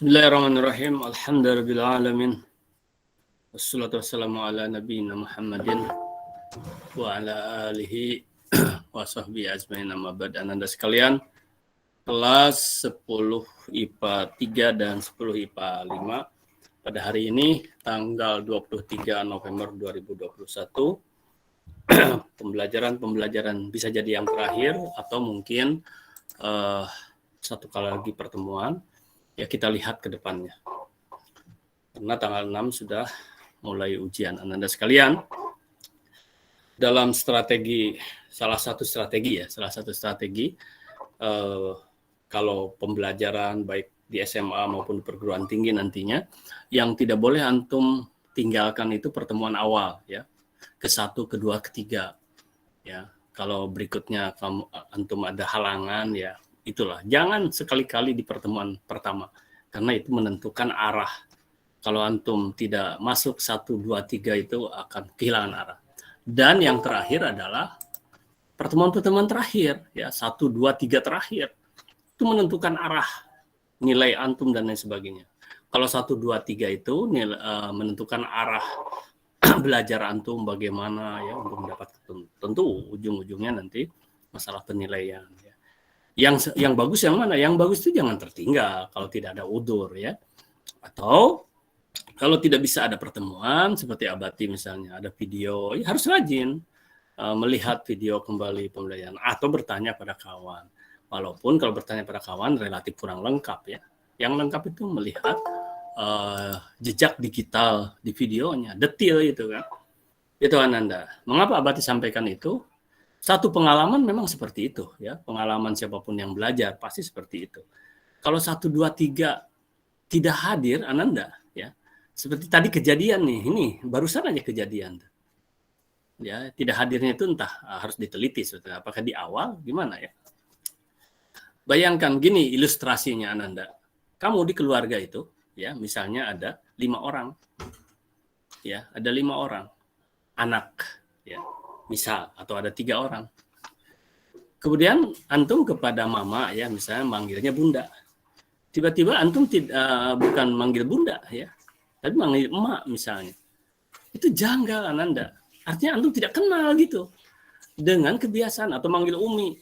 Bismillahirrahmanirrahim. Alhamdulillahirrahmanirrahim. Wassalatu wassalamu ala nabiyina Muhammadin wa ala alihi wa sahbihi ajmain, amma ba'd. Anda sekalian, kelas 10 IPA 3 dan 10 IPA 5 pada hari ini tanggal 23 November 2021. Pembelajaran bisa jadi yang terakhir atau mungkin satu kali lagi pertemuan. Ya, kita lihat ke depannya. Karena tanggal 6 sudah mulai ujian. Anda sekalian, dalam salah satu strategi kalau pembelajaran baik di SMA maupun perguruan tinggi nantinya, yang tidak boleh antum tinggalkan itu pertemuan awal, ya, ke-1, ke-2, ke-3, ya. Kalau berikutnya antum ada halangan, ya itulah, jangan sekali-kali di pertemuan pertama, karena itu menentukan arah. Kalau antum tidak masuk 1, 2, 3 itu akan kehilangan arah. Dan yang terakhir adalah pertemuan-pertemuan terakhir, ya, 1, 2, 3 terakhir, itu menentukan arah, nilai antum dan lain sebagainya. Kalau 1, 2, 3 itu menentukan arah belajar antum bagaimana, ya, untuk mendapat, tentu ujung-ujungnya nanti masalah penilaian, ya. Yang bagus yang mana? Yang bagus itu jangan tertinggal kalau tidak ada udzur, ya. Atau kalau tidak bisa ada pertemuan seperti Abati misalnya, ada video, ya harus rajin melihat video kembali pembelajaran atau bertanya pada kawan. Walaupun kalau bertanya pada kawan relatif kurang lengkap, ya. Yang lengkap itu melihat jejak digital di videonya, detail itu kan. Itu Ananda. Mengapa Abati sampaikan itu? Satu pengalaman memang seperti itu, ya. Pengalaman siapapun yang belajar pasti seperti itu. Kalau 1, 2, 3 tidak hadir Ananda, ya. Seperti tadi kejadian nih, ini barusan aja kejadian. Ya, tidak hadirnya itu entah harus diteliti sebetulnya, apakah di awal gimana, ya. Bayangkan gini ilustrasinya Ananda. Kamu di keluarga itu, ya, misalnya ada 5 orang. Ya, ada 5 orang anak, ya. Misal, atau ada 3 orang. Kemudian antum kepada mama, ya, misalnya manggilnya bunda. Tiba-tiba antum bukan manggil bunda, ya, tapi manggil emak misalnya. Itu janggal Ananda. Artinya antum tidak kenal gitu dengan kebiasaan, atau manggil umi.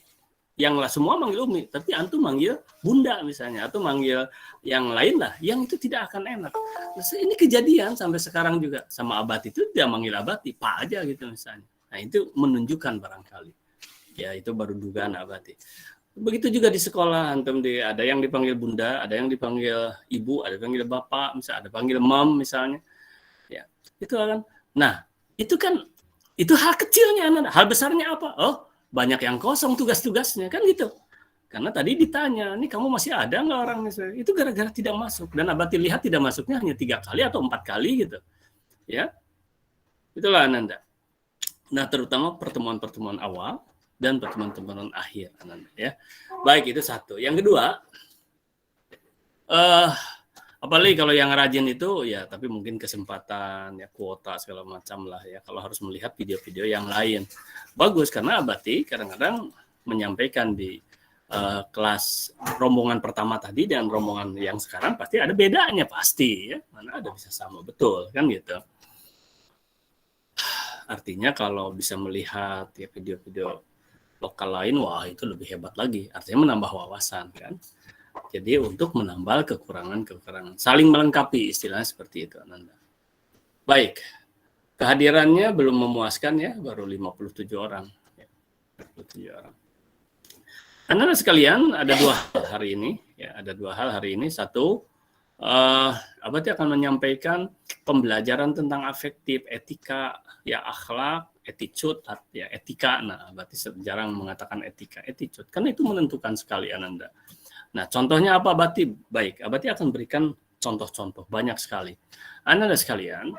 Yang semua manggil umi, tapi antum manggil bunda misalnya, atau manggil yang lain lah, yang itu tidak akan enak. Nah, ini kejadian sampai sekarang juga sama Abati itu dia manggil Abati Pak aja gitu misalnya. Nah, itu menunjukkan barangkali, ya, itu baru dugaan Abati. Begitu juga di sekolah, antum ada yang dipanggil bunda, ada yang dipanggil ibu, ada yang dipanggil bapak, misalnya ada panggil mam misalnya, ya, itu kan. Nah, itu kan itu hal kecilnya, hal besarnya apa? Oh, banyak yang kosong tugas-tugasnya kan gitu. Karena tadi ditanya, nih kamu masih ada nggak orang misalnya? Itu gara-gara tidak masuk, dan Abati lihat tidak masuknya hanya 3 kali atau 4 kali gitu, ya. Itulah Ananda. Nah, terutama pertemuan-pertemuan awal dan pertemuan-pertemuan akhir, ya. Baik, itu satu. Yang kedua, apalagi kalau yang rajin itu, ya, tapi mungkin kesempatan, ya, kuota segala macam lah, ya. Kalau harus melihat video-video yang lain, bagus, karena Abati kadang-kadang menyampaikan di kelas rombongan pertama tadi dan rombongan yang sekarang pasti ada bedanya, pasti, ya. Mana ada bisa sama, betul, kan gitu. Artinya kalau bisa melihat, ya, video-video lokal lain, wah itu lebih hebat lagi. Artinya menambah wawasan kan. Jadi untuk menambal kekurangan-kekurangan, saling melengkapi, istilahnya seperti itu Ananda. Baik, kehadirannya belum memuaskan, ya, baru 57 orang. Ya, 57 orang. Ananda sekalian, ada 2 hal hari ini, ya, ada 2 hal hari ini. Satu, Abati akan menyampaikan pembelajaran tentang afektif, etika, ya, akhlak, attitude, ya, etika. Nah, Abati jarang mengatakan etika, attitude, karena itu menentukan sekali Ananda. Nah, contohnya apa Abati? Baik, Abati akan berikan contoh-contoh banyak sekali. Ananda sekalian,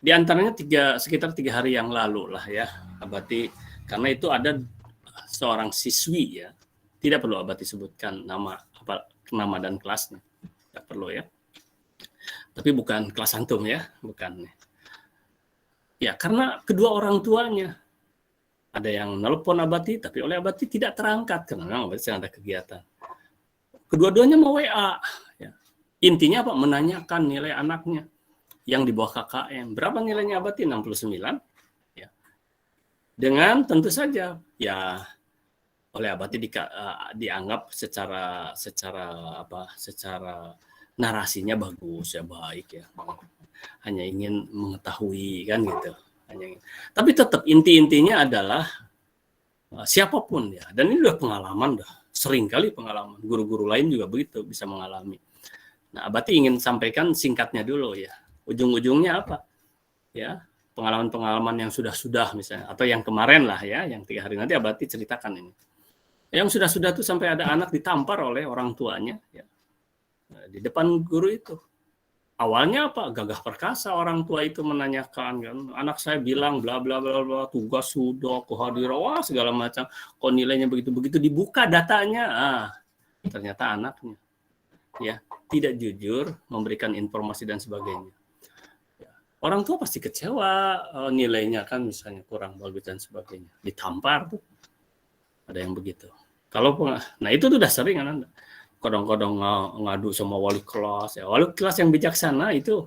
di antaranya sekitar 3 hari yang lalu lah, ya, Abati, karena itu ada seorang siswi, ya, tidak perlu Abati sebutkan nama dan kelasnya. Tidak perlu, ya. Tapi bukan kelas antum, ya, bukan. Ya, karena kedua orang tuanya ada yang nelpon Abati, tapi oleh Abati tidak terangkat karena memang Abati sedang ada kegiatan. Kedua-duanya mau WA, ya. Intinya apa? Menanyakan nilai anaknya yang di bawah KKM. Berapa nilainya Abati? 69. Ya. Dengan tentu saja ya oleh Abati dianggap secara narasinya bagus ya, baik ya. Hanya ingin mengetahui kan gitu. Tapi tetap inti-intinya adalah siapapun ya. Dan ini udah pengalaman dah. Sering kali pengalaman. Guru-guru lain juga begitu, bisa mengalami. Nah, Abati ingin sampaikan singkatnya dulu ya. Ujung-ujungnya apa? Ya, pengalaman-pengalaman yang sudah-sudah misalnya, atau yang kemarin lah ya, yang 3 hari nanti Abati ceritakan ini. Yang sudah-sudah tuh sampai ada anak ditampar oleh orang tuanya ya. Nah, di depan guru itu. Awalnya apa? Gagah perkasa orang tua itu menanyakan kan, anak saya bilang bla bla bla bla, tugas sudah, kehadiran, wah segala macam, kok nilainya begitu-begitu, dibuka datanya, ternyata anaknya ya tidak jujur memberikan informasi dan sebagainya. Orang tua pasti kecewa, nilainya kan misalnya kurang bagus dan sebagainya, ditampar tuh, ada yang begitu. Nah itu tuh udah sering kan Anda. Kadang-kadang ngadu sama wali kelas ya. Wali kelas yang bijaksana itu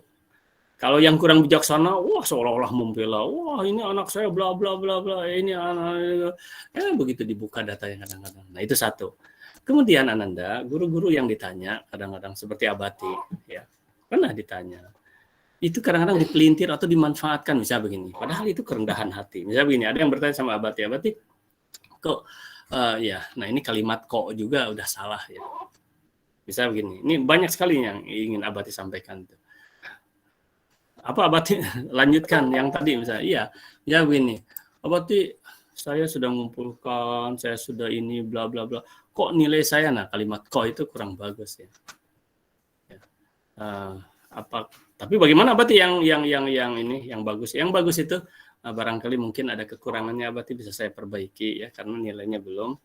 kalau yang kurang bijaksana, wah seolah-olah membela, wah ini anak saya bla bla bla bla, ini anak begitu dibuka datanya kadang-kadang. Nah itu satu. Kemudian Ananda, guru-guru yang ditanya kadang-kadang seperti Abati ya, pernah ditanya. Itu kadang-kadang dipelintir atau dimanfaatkan misalnya begini. Padahal itu kerendahan hati. Misalnya begini, ada yang bertanya sama Abati kok ya, nah ini kalimat kok juga udah salah ya. Bisa begini, ini banyak sekali yang ingin Abati sampaikan. Apa Abati lanjutkan yang tadi misalnya, iya, ya begini, Abati saya sudah mengumpulkan, saya sudah ini bla bla bla, kok nilai saya, nah kalimat kok itu kurang bagus ya. Tapi bagaimana Abati yang ini yang bagus? Yang bagus itu barangkali mungkin ada kekurangannya, Abati bisa saya perbaiki ya karena nilainya belum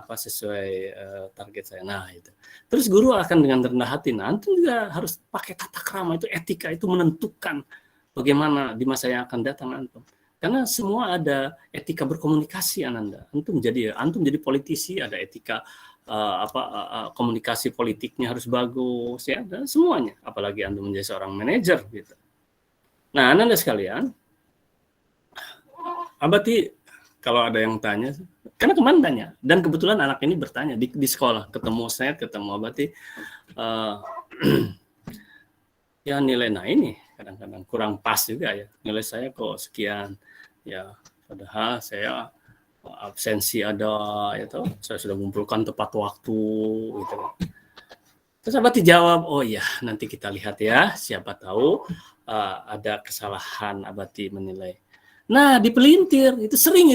sesuai target saya. Nah itu. Terus guru akan dengan rendah hati. Nah, antum juga harus pakai tata krama, itu etika, itu menentukan bagaimana di masa yang akan datang antum. Karena semua ada etika berkomunikasi Ananda. Antum jadi politisi, ada etika komunikasi politiknya harus bagus ya, dan semuanya. Apalagi antum menjadi seorang manajer gitu. Nah, Ananda sekalian, Abati kalau ada yang tanya, karena kemarin tanya, dan kebetulan anak ini bertanya di sekolah, ketemu Abati, ya nilai nah ini kadang-kadang kurang pas juga ya, nilai saya kok sekian, ya padahal saya absensi ada, itu saya sudah mengumpulkan tepat waktu, gitu. Terus Abati jawab, oh ya nanti kita lihat ya, siapa tahu ada kesalahan Abati menilai. Nah, dipelintir, itu sering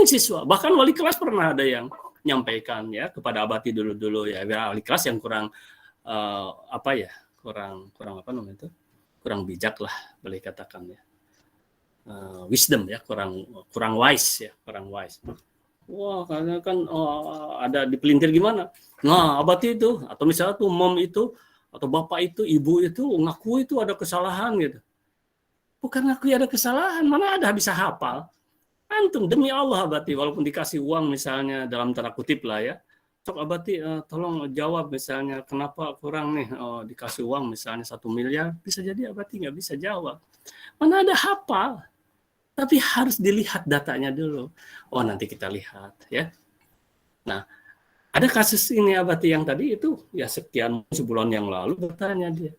siswa, bahkan wali kelas pernah ada yang nyampaikan ya kepada Abati dulu ya, wali kelas yang kurang kurang bijak lah boleh katakan ya, wisdom ya, kurang wise. Wah, karena kan ada dipelintir gimana? Nah, Abati itu atau misalnya tuh mom itu atau bapak itu, ibu itu ngaku itu ada kesalahan gitu. Bukan ngaku ada kesalahan, mana ada bisa hafal. Antum demi Allah Abati, walaupun dikasih uang misalnya dalam tanda kutip lah ya, sok Abati tolong jawab misalnya kenapa kurang nih, dikasih uang misalnya 1 miliar, bisa jadi Abati nggak bisa jawab. Mana ada hafal, tapi harus dilihat datanya dulu. Oh nanti kita lihat ya. Nah ada kasus ini Abati yang tadi itu ya sekian sebulan yang lalu bertanya dia.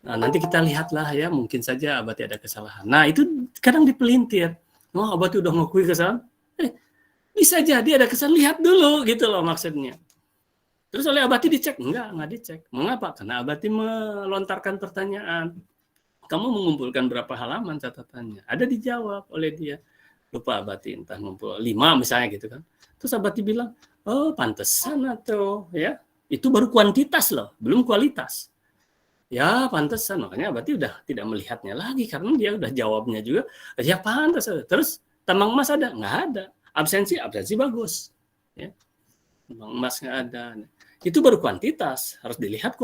Nah, nanti kita lihatlah ya, mungkin saja Abati ada kesalahan. Nah, itu kadang dipelintir. Oh, Abati udah ngakui kesalahan. Bisa jadi ada kesalahan, lihat dulu gitu loh maksudnya. Terus oleh Abati dicek? Enggak dicek. Mengapa? Karena Abati melontarkan pertanyaan. Kamu mengumpulkan berapa halaman catatannya? Ada dijawab oleh dia. Lupa Abati, entah ngumpul 5 misalnya gitu kan. Terus Abati bilang, oh pantesan atau ya. Itu baru kuantitas loh, belum kualitas. Ya pantesan, makanya berarti udah tidak melihatnya lagi karena dia udah jawabnya juga ya pantas. Terus tambang emas ada? Nggak ada. Absensi bagus ya. Tambang emas nggak ada. Itu baru kuantitas, harus dilihat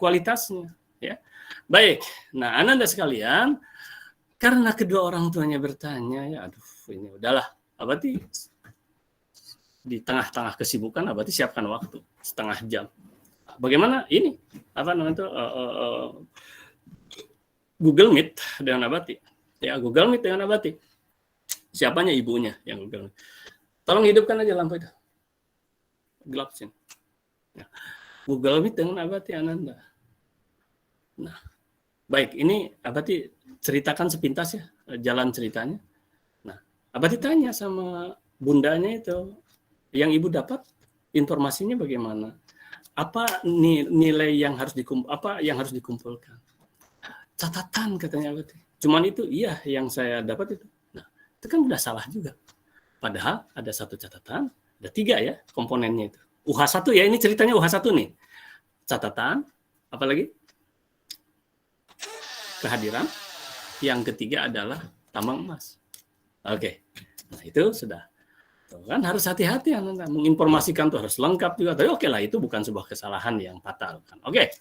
kualitasnya ya. Baik, nah Ananda sekalian, karena kedua orang tuanya bertanya ya, aduh ini udahlah, Abati di tengah-tengah kesibukan Abati siapkan waktu setengah jam. Bagaimana ini apa namanya itu Google Meet dengan Abati. Ya, Google Meet dengan Abati. Siapanya? Ibunya yang Google Meet. Tolong hidupkan aja lampu itu. Gelap sini. Ya. Google Meet dengan Abati Ananda. Nah, baik, ini Abati ceritakan sepintas ya jalan ceritanya. Nah, Abati tanya sama bundanya itu, yang ibu dapat informasinya bagaimana? Apa nilai yang harus dikumpulkan? Catatan katanya Abati. Cuman itu iya yang saya dapat itu. Nah, itu kan udah salah juga. Padahal ada satu catatan, ada 3 ya komponennya itu. UH1 ya, ini ceritanya UH1 nih. Catatan, apalagi? Kehadiran. Yang ketiga adalah tambang emas. Oke. Nah, itu sudah. Tuh, kan harus hati-hati Anda menginformasikan tuh harus lengkap juga. Tapi oke lah, itu bukan sebuah kesalahan yang fatal kan. Oke.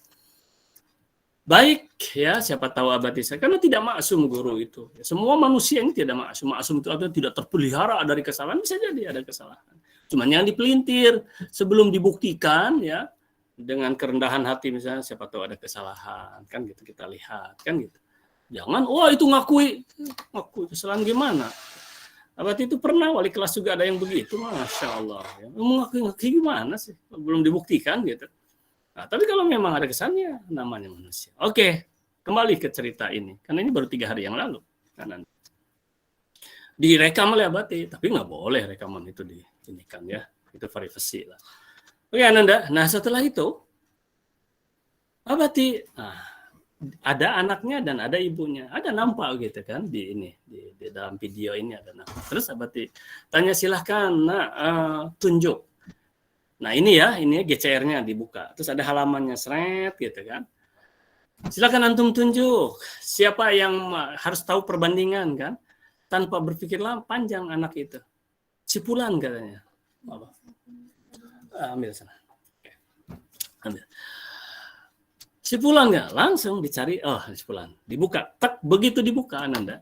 Baik ya, siapa tahu Abati saya karena tidak maksum guru itu. Semua manusia ini tidak maksum. Maksum itu artinya tidak terpelihara dari kesalahan, bisa jadi ada kesalahan. Cuman yang dipelintir sebelum dibuktikan ya dengan kerendahan hati misalnya siapa tahu ada kesalahan kan gitu kita lihat kan gitu. Jangan itu ngakui kesalahan gimana? Abati itu pernah wali kelas juga ada yang begitu, masya Allah. Ya. Mengakui gimana sih? Belum dibuktikan gitu. Nah, tapi kalau memang ada kesannya, namanya manusia. Oke, kembali ke cerita ini. Karena ini baru 3 hari yang lalu. Kan, direkam oleh Abati, tapi nggak boleh rekaman itu diinikan ya. Itu privasi lah. Oke, Ananda. Nah, setelah itu, Abati, ada anaknya dan ada ibunya. Ada nampak gitu kan di dalam video ini ada nampak. Terus Abati tanya silahkan, tunjuk. Nah ini GCR-nya dibuka. Terus ada halamannya seret gitu kan. Silakan antum tunjuk siapa yang harus tahu perbandingan kan. Tanpa berpikir panjang anak itu. Cipulan katanya. Ambil sana. Ambil. Cipulan nggak? Langsung dicari. Cipulan. Dibuka. Tak begitu dibuka Ananda.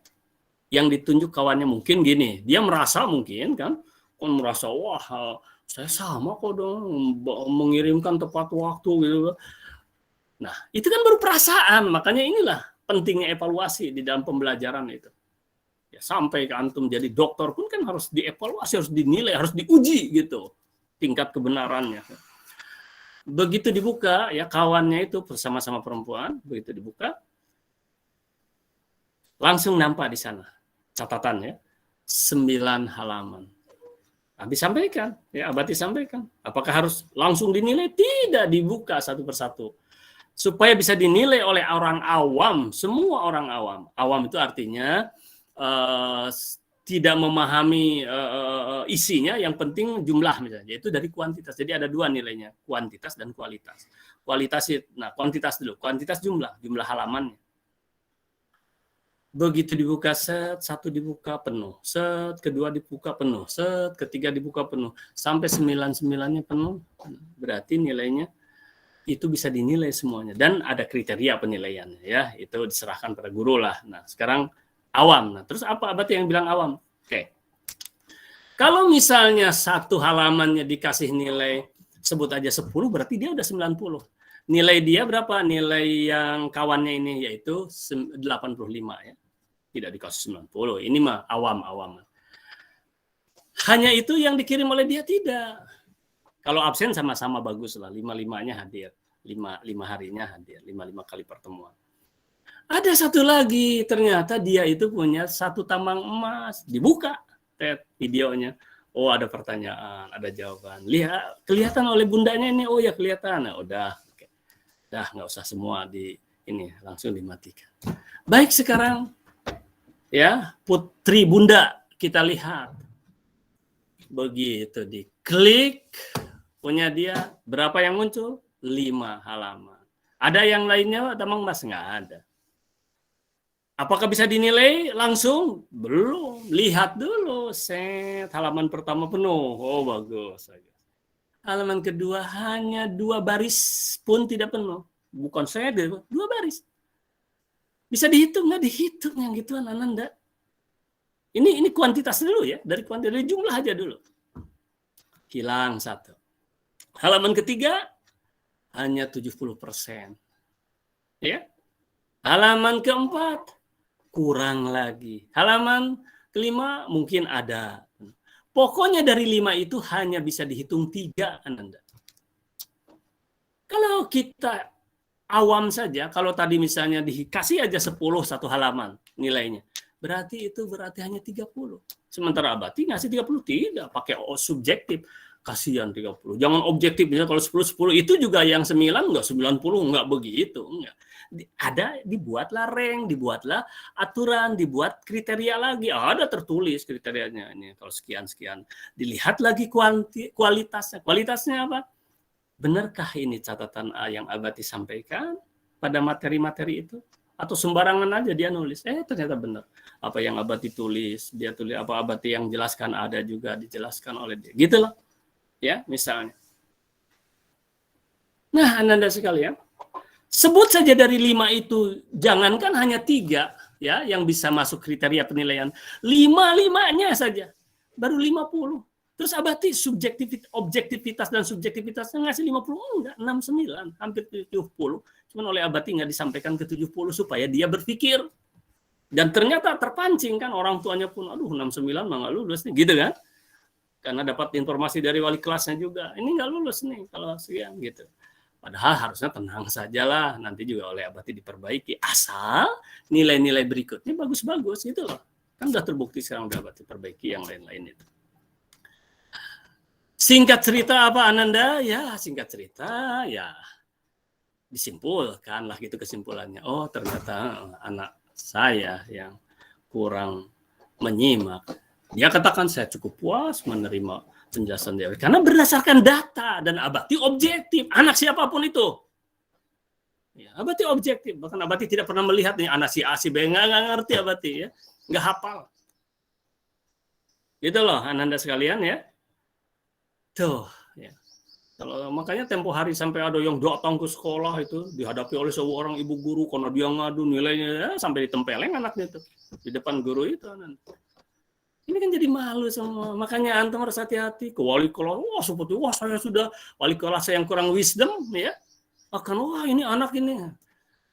Yang ditunjuk kawannya mungkin gini. Dia merasa mungkin kan. Merasa saya sama kok dong mengirimkan tepat waktu gitu. Nah, itu kan baru perasaan, makanya inilah pentingnya evaluasi di dalam pembelajaran itu. Ya, sampai ke antum jadi dokter pun kan harus dievaluasi, harus dinilai, harus diuji gitu tingkat kebenarannya. Begitu dibuka ya kawannya itu bersama-sama perempuan, begitu dibuka langsung nampak di sana catatannya 9 halaman. Disampaikan, ya Abati sampaikan. Apakah harus langsung dinilai? Tidak, dibuka satu persatu. Supaya bisa dinilai oleh orang awam, semua orang awam. Awam itu artinya tidak memahami isinya, yang penting jumlah misalnya. Yaitu dari kuantitas. Jadi ada 2 nilainya, kuantitas dan kualitas. Kuantitas dulu, kuantitas jumlah halamannya. Begitu dibuka satu dibuka penuh, kedua dibuka penuh, ketiga dibuka penuh, sampai 9-9-nya penuh, berarti nilainya itu bisa dinilai semuanya dan ada kriteria penilaiannya ya, itu diserahkan pada guru lah. Nah sekarang awam, terus apa Abati yang bilang awam? Oke. Kalau misalnya satu halamannya dikasih nilai sebut aja 10, berarti dia udah 90. Nilai dia berapa? Nilai yang kawannya ini yaitu 85 ya. Tidak dikasih 90. Ini mah awam. Hanya itu yang dikirim oleh dia tidak. Kalau absen sama-sama bagus lah. 5-5-nya hadir. 5 harinya hadir. 5 kali pertemuan. Ada satu lagi. Ternyata dia itu punya 1 tambang emas. Dibuka videonya. Ada pertanyaan, ada jawaban. Lihat, kelihatan oleh bundanya ini. Ya kelihatan. Udah. Dah nggak usah semua ini langsung dimatikan. Baik sekarang ya putri bunda kita lihat. Begitu diklik punya dia berapa yang muncul? 5 halaman. Ada yang lainnya tambang emas? Nggak ada. Apakah bisa dinilai langsung? Belum. Lihat dulu halaman pertama penuh. Bagus. Halaman kedua hanya 2 baris pun tidak penuh. Bukan 2 baris. Bisa dihitung, nggak dihitung yang gituan Ananda. Ini kuantitas dulu ya, dari jumlah aja dulu. Hilang 1. Halaman ketiga hanya 70%. Ya. Halaman keempat kurang lagi. Halaman kelima mungkin ada. Pokoknya dari 5 itu hanya bisa dihitung 3, Ananda. Kalau kita awam saja, kalau tadi misalnya dikasih aja 10 satu halaman nilainya, berarti hanya 30. Sementara Abati ngasih 30, tidak, pakai subjektif. Kasihan 30. Jangan objektif, misalnya kalau 10 itu juga yang 9 enggak 90, enggak begitu, enggak. Dibuatlah rank, dibuatlah aturan, dibuat kriteria lagi. Ada tertulis kriterianya ini kalau sekian-sekian. Dilihat lagi kualitasnya. Kualitasnya apa? Benarkah ini catatan A yang Abati sampaikan pada materi-materi itu? Atau sembarangan aja dia nulis, ternyata benar. Apa yang Abati tulis, dia tulis apa Abati yang jelaskan ada juga dijelaskan oleh dia. Gitu loh. Ya, misalnya. Nah, Ananda sekalian, sebut saja dari 5 itu, jangankan hanya 3 ya yang bisa masuk kriteria penilaian. 5-5-nya saja. Baru 50. Terus Abati objektivitas dan subjektivitasnya ngasih 50, enggak, 69, hampir 70. Cuman oleh Abati nggak disampaikan ke 70 supaya dia berpikir. Dan ternyata terpancing kan, orang tuanya pun, aduh 69 mah nggak lulus nih, gitu kan. Karena dapat informasi dari wali kelasnya juga, ini nggak lulus nih kalau sekian gitu. Padahal harusnya tenang sajalah, nanti juga oleh Abati diperbaiki. Asal nilai-nilai berikutnya bagus-bagus gitu loh. Kan udah terbukti sekarang udah Abati perbaiki yang lain-lain itu. Singkat cerita apa Ananda? Ya singkat cerita ya disimpulkan lah gitu kesimpulannya. Oh ternyata anak saya yang kurang menyimak. Dia katakan saya cukup puas menerima penjelasan dia. Karena berdasarkan data dan Abati objektif. Anak siapapun itu. Ya, Abati objektif. Bahkan Abati tidak pernah melihat nih anak si A, si B. Nggak ngerti Abati ya. Nggak hafal. Gitu loh Ananda sekalian ya. Tuh, ya. Kalau makanya tempo hari sampai ada yang datang ke sekolah itu dihadapi oleh seorang ibu guru karena dia ngadu nilainya ya, sampai ditempeleng anaknya itu di depan guru itu nanti. Ini kan jadi malu semua. Makanya antum harus hati-hati ke wali kelas. Wah seperti saya sudah wali kelas saya yang kurang wisdom ya akan ini anak ini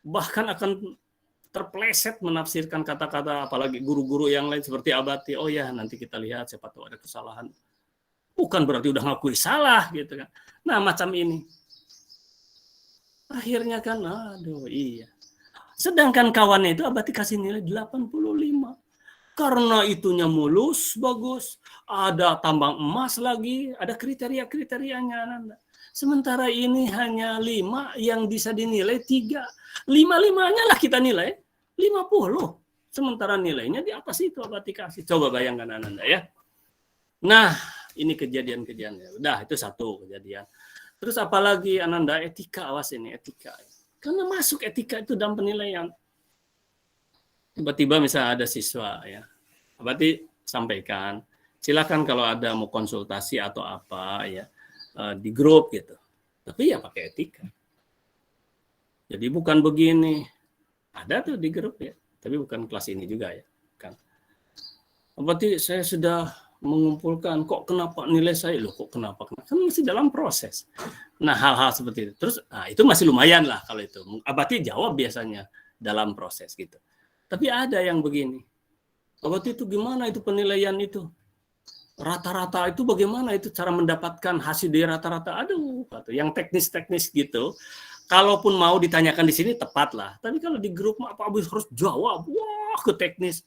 bahkan akan terpleset menafsirkan kata-kata apalagi guru-guru yang lain seperti Abati. Oh ya nanti kita lihat siapa tahu ada kesalahan. Bukan berarti udah ngakui salah gitu kan. Nah macam ini. Akhirnya kan aduh iya. Sedangkan kawannya itu Abati kasih nilai 85. Karena itunya mulus, bagus. Ada tambang emas lagi, ada kriteria-kriterianya. Sementara ini hanya 5 yang bisa dinilai 3. 5-5-nya lah kita nilai 50. Sementara nilainya di atas itu Abati kasih. Coba bayangkan Ananda ya. Nah, ini kejadian-kejadiannya. Udah, itu satu kejadian. Terus apalagi Ananda, etika, awas ini, etika. Karena masuk etika itu dalam penilaian. Tiba-tiba misalnya ada siswa, ya. Berarti sampaikan, silakan kalau ada mau konsultasi atau apa, ya, di grup gitu. Tapi ya pakai etika. Jadi bukan begini. Ada tuh di grup, ya. Tapi bukan kelas ini juga, ya. Kan. Berarti saya sudah mengumpulkan kok kenapa nilai saya loh kok kenapa kan masih dalam proses. Nah hal-hal seperti itu terus itu masih lumayan lah kalau itu Abati jawab biasanya dalam proses gitu. Tapi ada yang begini, Abati itu gimana itu penilaian itu rata-rata itu bagaimana itu cara mendapatkan hasil dari rata-rata yang teknis-teknis gitu. Kalaupun mau ditanyakan di sini tepat lah. Tapi kalau di grup Pak Abis harus jawab wah ke teknis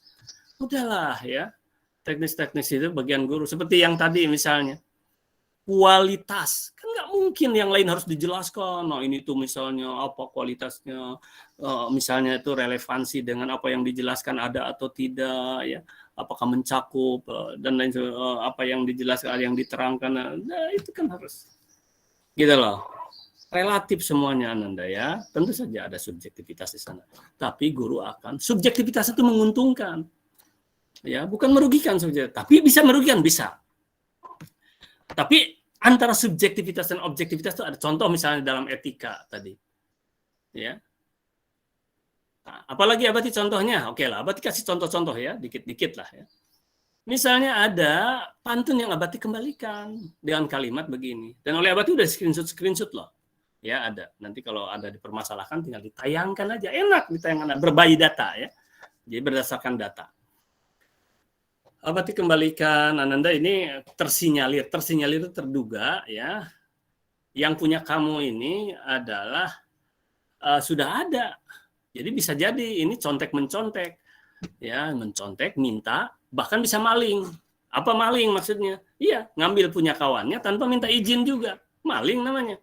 udahlah ya. Teknis-teknis itu bagian guru. Seperti yang tadi misalnya. Kualitas. Kan nggak mungkin yang lain harus dijelaskan. Nah ini tuh misalnya apa kualitasnya. Misalnya itu relevansi dengan apa yang dijelaskan ada atau tidak. Ya. Apakah mencakup. Dan lain apa yang dijelaskan, yang diterangkan. Nah itu kan harus. Gitu loh. Relatif semuanya Ananda ya. Tentu saja ada subjektivitas di sana. Tapi guru akan. Subjektivitas itu menguntungkan. Ya, bukan merugikan saja, tapi bisa merugikan bisa. Tapi antara subjektivitas dan objektivitas itu ada contoh misalnya dalam etika tadi. Ya. Nah, apalagi Abati contohnya? Oke lah, Abati kasih contoh-contoh ya, dikit-dikit lah ya. Misalnya ada pantun yang Abati kembalikan dengan kalimat begini. Dan oleh Abati udah screenshot loh. Ya ada. Nanti kalau ada dipermasalahkan tinggal ditayangkan aja. Enak ditayangkan. Berbagai data ya. Jadi berdasarkan data. Berarti kembalikan Ananda ini tersinyalir itu terduga ya. Yang punya kamu ini adalah sudah ada. Jadi bisa jadi ini contek mencontek. Ya, mencontek, minta, bahkan bisa maling. Apa maling maksudnya? Iya, ngambil punya kawannya tanpa minta izin juga. Maling namanya.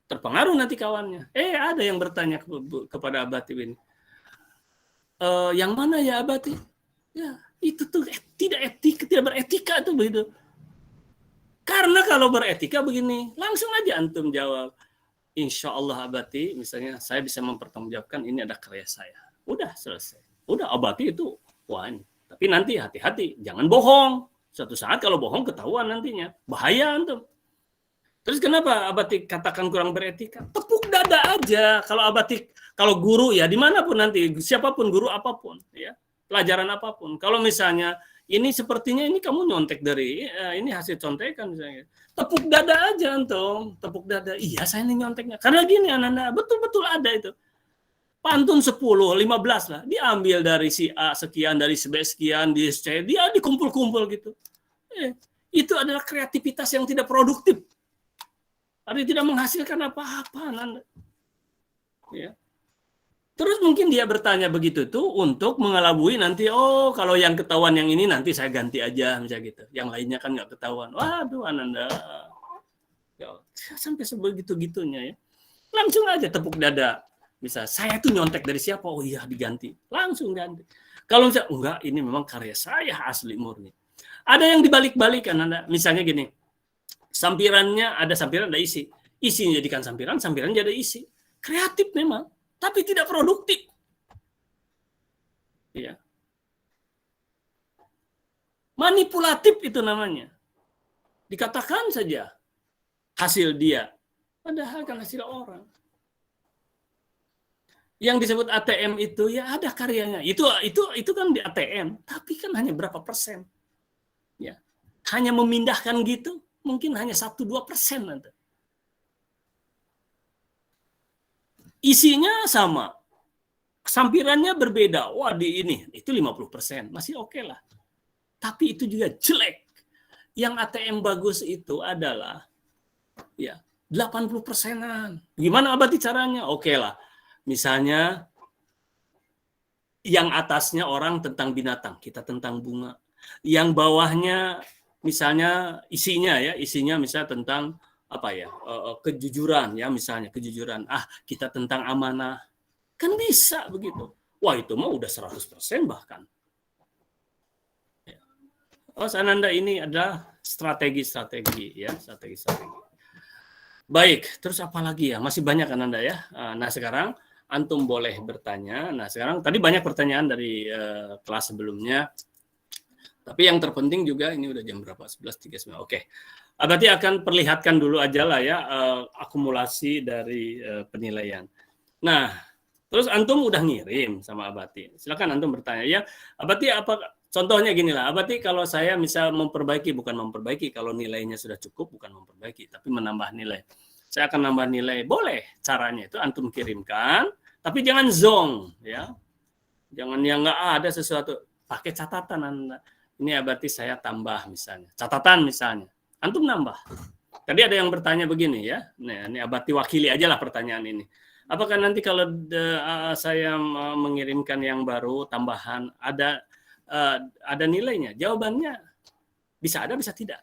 Terpengaruh nanti kawannya. Ada yang bertanya kepada Abati ini. Yang mana ya Abati? Ya, itu tuh tidak etika, tidak beretika tuh begitu. Karena kalau beretika begini, langsung aja antum jawab. Insya Allah Abati, misalnya saya bisa mempertanggungjawabkan ini ada karya saya. Udah selesai. Udah Abati itu, wah ini. Tapi nanti hati-hati, jangan bohong. Suatu saat kalau bohong ketahuan nantinya. Bahaya antum. Terus kenapa Abati katakan kurang beretika? Tepuk dada aja. Kalau guru ya dimanapun nanti, siapapun guru apapun, ya pelajaran apapun. Kalau misalnya ini sepertinya ini kamu nyontek dari ini hasil contekan misalnya. Tepuk dada aja antum, tepuk dada. Iya saya ini nyonteknya. Karena gini Ananda, betul-betul ada itu. Pantun 10, 15 lah, diambil dari si A sekian, dari si B sekian, di C, dia dikumpul-kumpul gitu. Itu adalah kreativitas yang tidak produktif. Artinya tidak menghasilkan apa-apa. Ya. Terus mungkin dia bertanya begitu tuh untuk mengelabui nanti, kalau yang ketahuan yang ini nanti saya ganti aja misalnya gitu. Yang lainnya kan nggak ketahuan. Waduh Ananda. Ya, sampai sebegitu-gitunya ya. Langsung aja tepuk dada. Bisa saya tuh nyontek dari siapa? Oh iya diganti. Langsung ganti. Kalau misalnya enggak ini memang karya saya asli murni. Ada yang dibalik-balikan Anda. Misalnya gini. Sampirannya ada sampiran, ada isi. Isinya jadikan sampiran, sampiran jadi isi. Kreatif memang, tapi tidak produktif. Ya. Manipulatif itu namanya. Dikatakan saja hasil dia, padahal kan hasil orang. Yang disebut ATM itu ya ada karyanya. Itu kan di ATM, tapi kan hanya berapa persen. Ya. Hanya memindahkan gitu, mungkin hanya 1-2% nanti. Isinya sama. Sampirannya berbeda. Wah, di ini itu 50%, masih oke lah. Tapi itu juga jelek. Yang ATM bagus itu adalah ya 80%-an. Gimana Abadi caranya? Oke lah. Misalnya yang atasnya orang tentang binatang, kita tentang bunga. Yang bawahnya misalnya isinya misalnya tentang apa ya? Kejujuran ya, misalnya kejujuran. Kita tentang amanah. Kan bisa begitu. Wah, itu mah udah 100% bahkan. Sananda ini adalah strategi ya, strategi. Baik, terus apa lagi ya? Masih banyak kan Anda ya. Nah, sekarang antum boleh bertanya. Nah, sekarang tadi banyak pertanyaan dari kelas sebelumnya. Tapi yang terpenting juga ini udah jam berapa? 11.39. Oke. Berarti akan perlihatkan dulu aja lah ya akumulasi dari penilaian. Nah, terus antum udah ngirim sama Abati. Silakan antum bertanya ya. Abati apa contohnya gini lah. Abati kalau saya misal bukan memperbaiki kalau nilainya sudah cukup bukan memperbaiki tapi menambah nilai. Saya akan nambah nilai. Boleh caranya itu antum kirimkan tapi jangan zong ya. Jangan yang nggak ada sesuatu. Pakai catatan Anda. Ini Abati saya tambah misalnya. Catatan misalnya. Antum nambah. Tadi ada yang bertanya begini ya. Nah, ini Abati wakili aja lah pertanyaan ini. Apakah nanti kalau saya mengirimkan yang baru tambahan ada nilainya? Jawabannya bisa ada, bisa tidak.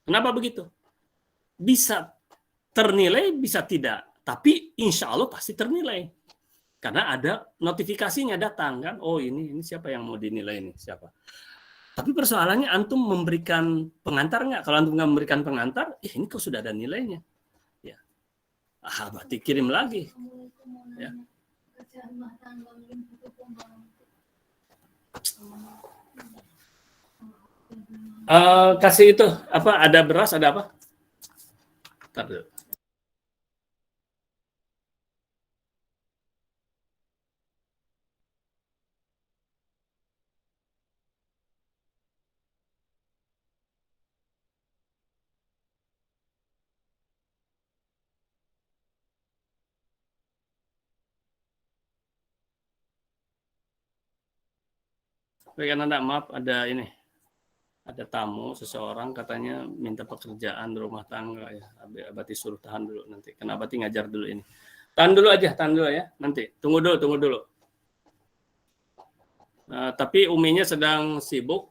Kenapa begitu? Bisa ternilai, bisa tidak. Tapi insya Allah pasti ternilai. Karena ada notifikasinya datang kan. Oh ini siapa yang mau dinilai ini? Siapa? Tapi persoalannya antum memberikan pengantar nggak? Kalau antum nggak memberikan pengantar, ini kok sudah ada nilainya. Ya. Berarti kirim lagi. Ya. Kasih itu apa? Ada beras, ada apa? Ntar dulu. Baik Ananda, maaf ada ini. Ada tamu seseorang katanya minta pekerjaan di rumah tangga ya. Abati suruh tahan dulu nanti. Karena Abati ngajar dulu ini. Tahan dulu ya. Nanti tunggu dulu. Tapi Uminya sedang sibuk.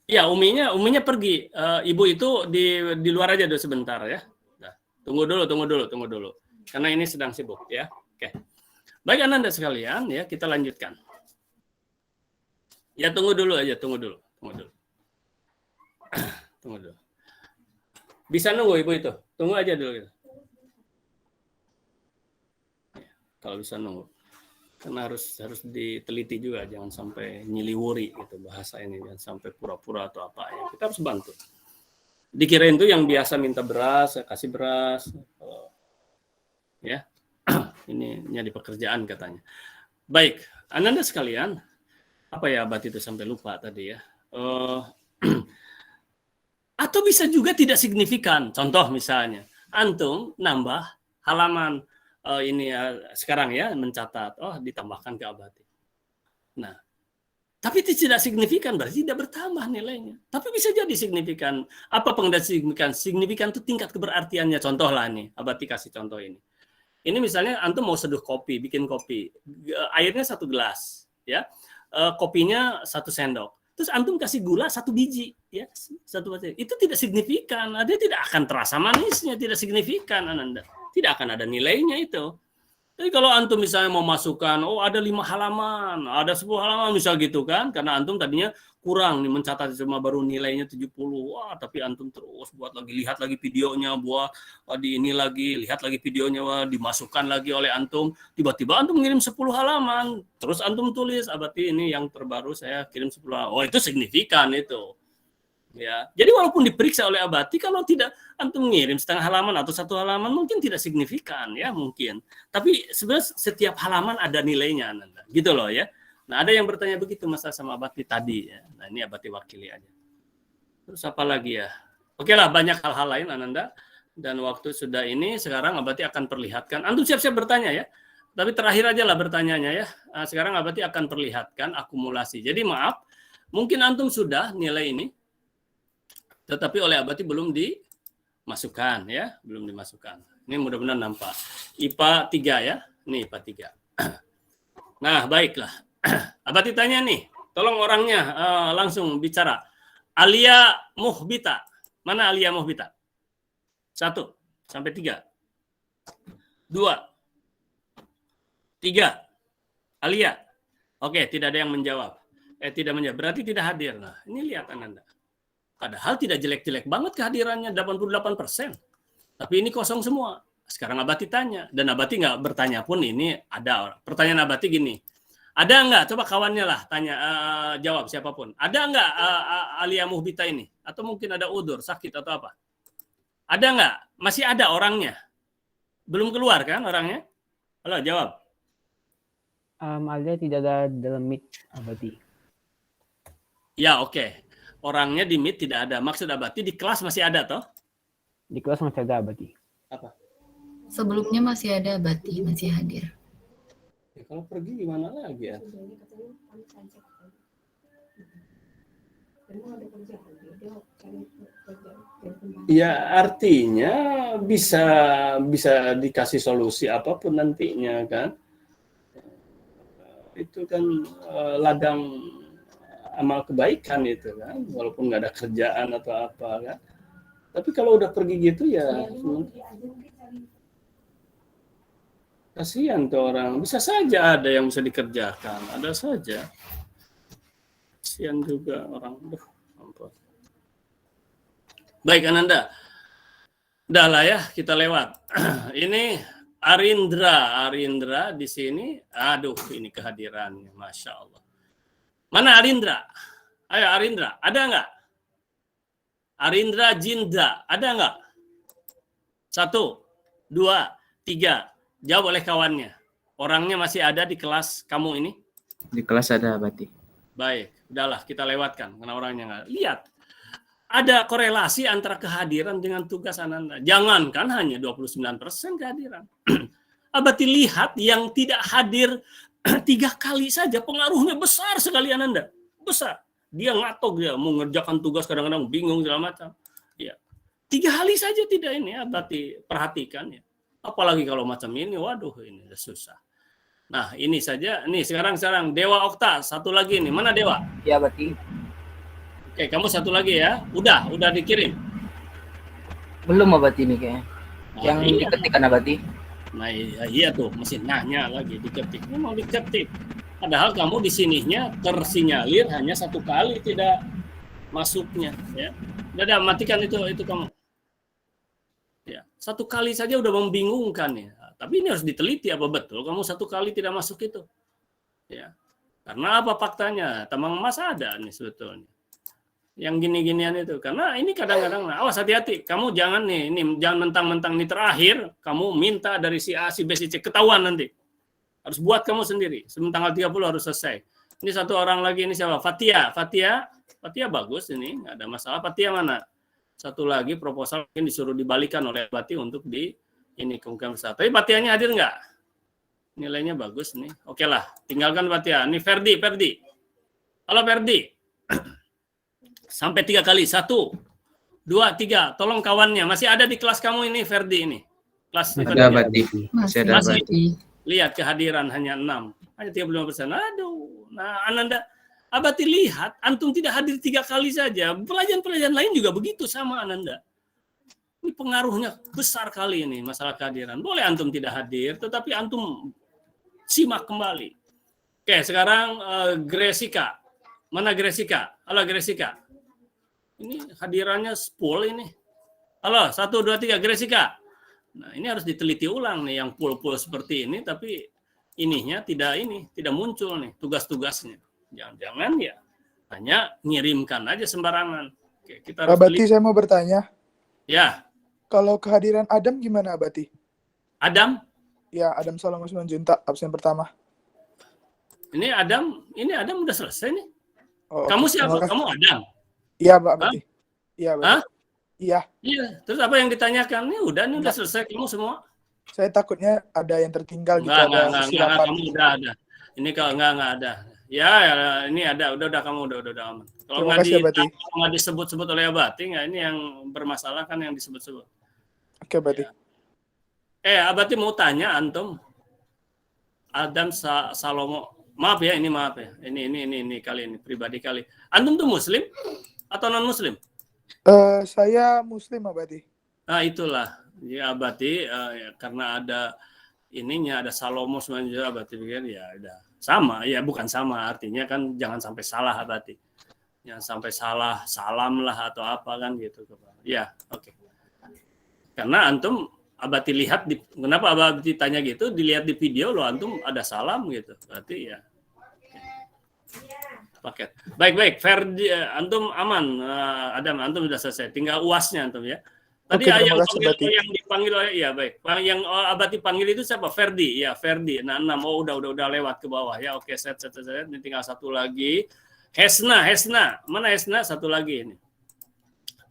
Ya, Uminya pergi. Ibu itu di luar aja dulu sebentar ya. Nah, tunggu dulu. Karena ini sedang sibuk ya. Oke. Baik Ananda sekalian ya, kita lanjutkan. Ya tunggu dulu. Bisa nunggu Ibu itu. Tunggu aja dulu gitu. Ya, kalau bisa nunggu. Karena harus diteliti juga, jangan sampai nyiliwuri gitu bahasa ini, jangan sampai pura-pura atau apa ya. Kita harus bantu. Dikirain tuh yang biasa minta beras, kasih beras. Ya. Ini di pekerjaan katanya. Baik, Ananda sekalian, apa ya Abati itu sampai lupa tadi ya. Atau bisa juga tidak signifikan. Contoh misalnya, antum nambah halaman ini ya, sekarang ya mencatat, ditambahkan ke Abati. Nah, tapi itu tidak signifikan, berarti tidak bertambah nilainya. Tapi bisa jadi signifikan. Apa pengendalian signifikan? Signifikan itu tingkat keberartiannya. Contoh lah nih, Abati kasih contoh ini. Ini misalnya antum mau seduh kopi, bikin kopi, airnya 1 gelas, ya. Kopinya 1 sendok, terus antum kasih gula 1 biji, ya, 1 biji. Itu tidak signifikan, dia tidak akan terasa manisnya, tidak signifikan Ananda, tidak akan ada nilainya itu. Tapi kalau antum misalnya mau masukkan, ada 5 halaman, ada 10 halaman misal gitu kan, karena antum tadinya kurang nih mencatat cuma baru nilainya 70, tapi antum terus lihat lagi videonya, lihat lagi videonya, dimasukkan lagi oleh antum, tiba-tiba antum ngirim 10 halaman, terus antum tulis, Abati ini yang terbaru saya kirim 10 halaman. Itu signifikan itu. Ya, jadi walaupun diperiksa oleh Abati, kalau tidak antum ngirim setengah halaman atau 1 halaman mungkin tidak signifikan ya mungkin. Tapi sebenarnya setiap halaman ada nilainya Ananda. Gitu loh ya. Nah, ada yang bertanya begitu masalah sama Abati tadi ya. Nah, ini Abati wakili aja. Terus apa lagi ya? Oke lah, banyak hal-hal lain Ananda. Dan waktu sudah ini, sekarang Abati akan perlihatkan. Antum siap-siap bertanya ya. Tapi terakhir aja lah bertanyanya ya. Sekarang Abati akan perlihatkan akumulasi. Jadi maaf, mungkin antum sudah nilai ini, tetapi oleh Abati belum dimasukkan ya, belum dimasukkan. Ini mudah-mudahan nampak. IPA 3 ya, ini IPA 3. Nah, baiklah. Abati tanya nih, tolong orangnya langsung bicara. Alia Muhbita. Mana Alia Muhbita? 1 sampai 3. 2. 3. Alia. Oke, tidak ada yang menjawab. Tidak menjawab, berarti tidak hadir. Nah, ini lihat Ananda. Padahal tidak jelek-jelek banget kehadirannya, 88%. Tapi ini kosong semua. Sekarang Abati tanya. Dan Abati nggak bertanya pun ini ada. Pertanyaan Abati gini. Ada nggak? Coba kawannya lah tanya, jawab siapapun. Ada nggak Alia Muhbita ini? Atau mungkin ada udur, sakit atau apa? Ada nggak? Masih ada orangnya? Belum keluar kan orangnya? Halo, jawab. Alia tidak ada dalam meet Abati. Ya, oke. Orangnya di meet tidak ada. Maksud Abati di kelas masih ada toh? Di kelas masih ada Abati. Apa? Sebelumnya masih ada Abati, masih hadir. Ya, kalau pergi gimana lagi ya? Ya artinya bisa dikasih solusi apapun nantinya kan? Itu kan ladang amal kebaikan itu kan, walaupun nggak ada kerjaan atau apa kan. Tapi kalau udah pergi gitu ya kasihan tuh orang. Bisa saja ada yang bisa dikerjakan, ada saja. Kasihan juga orang. Baik Ananda, udah lah ya kita lewat. Ini Arindra di sini. Aduh, ini kehadirannya, masya Allah. Mana Arindra? Ayo Arindra, ada nggak? Arindra Jinda, ada nggak? 1, 2, 3. Jawab oleh kawannya. Orangnya masih ada di kelas kamu ini? Di kelas ada Abati. Baik, udahlah kita lewatkan karena orangnya nggak. Lihat, ada korelasi antara kehadiran dengan tugas Ananda. Jangankan hanya 29% kehadiran. Abati lihat yang tidak hadir 3 kali saja pengaruhnya besar sekali Ananda. Besar. Dia ngatok, dia mau ngerjakan tugas kadang-kadang bingung segala macam. Ya. 3 kali saja tidak ini ya, berarti perhatikan ya. Apalagi kalau macam ini, waduh ini udah susah. Nah, ini saja. Nih sekarang Dewa Okta, satu lagi nih. Mana Dewa? Ya, Bati. Oke, kamu satu lagi ya. Udah dikirim. Belum Abati ini kayaknya. Nah, Yang iya. diketik kan Abati. Nah, iya tuh, mesti nanya lagi diketik. Memang diketik. Padahal kamu di sininya tersinyalir hanya 1 kali tidak masuknya, ya. Udah matikan itu kamu. Ya, 1 kali saja udah membingungkan ya. Tapi ini harus diteliti apa betul kamu 1 kali tidak masuk itu. Ya. Karena apa faktanya? Tambang emas ada nih sebetulnya. Yang gini-ginian itu. Karena ini kadang-kadang, awas hati-hati. Kamu jangan ini jangan mentang-mentang ini terakhir, kamu minta dari si A, si B, si C. Ketahuan nanti. Harus buat kamu sendiri. Sebelum tanggal 30 harus selesai. Ini 1 orang lagi, ini siapa? Fatia bagus ini, nggak ada masalah. Fatia mana? 1 lagi proposal mungkin disuruh dibalikan oleh Bati untuk ini kemungkinan besar. Tapi Fatianya hadir nggak? Nilainya bagus nih. Oke lah, tinggalkan Fatia. Ini Ferdi. Halo Ferdi. Sampai 3 kali. 1, 2, 3. Tolong kawannya. Masih ada di kelas kamu ini Ferdi ini. Kelas Ada Bati. Masih ada Masih. Bati. Lihat kehadiran hanya 6. Hanya 35%. Aduh. Nah, Ananda, Abati lihat, antum tidak hadir 3 kali saja. Pelajaran-pelajaran lain juga begitu sama Ananda. Ini pengaruhnya besar kali ini masalah kehadiran. Boleh antum tidak hadir, tetapi antum simak kembali. Oke, sekarang Gresika. Mana Gresika? Halo Gresika. Ini hadirannya full ini. Halo, 1, 2, 3 Gresika. Nah, ini harus diteliti ulang nih yang full seperti ini, tapi ininya tidak muncul nih tugas-tugasnya. Jangan-jangan ya hanya ngirimkan aja sembarangan. Oke, kita harus Abati, saya mau bertanya. Ya, Kalau kehadiran Adam gimana, Abati? Adam. Ya, Adam Solomon Junta, absen pertama. Ini Adam udah selesai nih. Oh, Kamu oke. siapa? Kamu Adam. Iya, Pak Abati. Iya, Abati. Hah? Iya, Iya. Terus apa yang ditanyakan? Ini udah selesai kamu semua. saya takutnya ada yang tertinggal gitu, Enggak, ada kesilapan. kamu udah ada. Ini kalau enggak ada. Ya, ini ada. Udah kamu udah aman. Kalau Terima kasih, Abati. nggak disebut-sebut oleh Abati, nggak ini yang bermasalah kan yang disebut-sebut. Oke, Abati. Ya. Abati mau tanya antum. Adam Salomo. Maaf ya. Ini kali ini pribadi kali. Antum tuh muslim atau non muslim? Saya Muslim, Abati. Nah, itulah. Ya Abati karena ada ininya, ada Salomo semuanya, Abati pikir ya udah sama. Ya bukan sama, artinya kan jangan sampai salah Abati. Jangan sampai salah salam lah atau apa kan gitu. Ya, oke. Karena antum Abati lihat kenapa Abati tanya gitu, dilihat di video loh antum ada salam gitu. Berarti ya paket. Baik. Ferdi, antum aman. Adam, antum sudah selesai. Tinggal UASnya antum ya. Tadi Oke, terima kasih, Abati. yang dipanggil oleh baik. Yang Abati panggil itu siapa? Ferdi. Ya, Ferdi. Nah, 6. Oh, udah lewat ke bawah ya. Oke, set. Ini tinggal 1 lagi. Hesna. Mana Hesna? 1 lagi ini.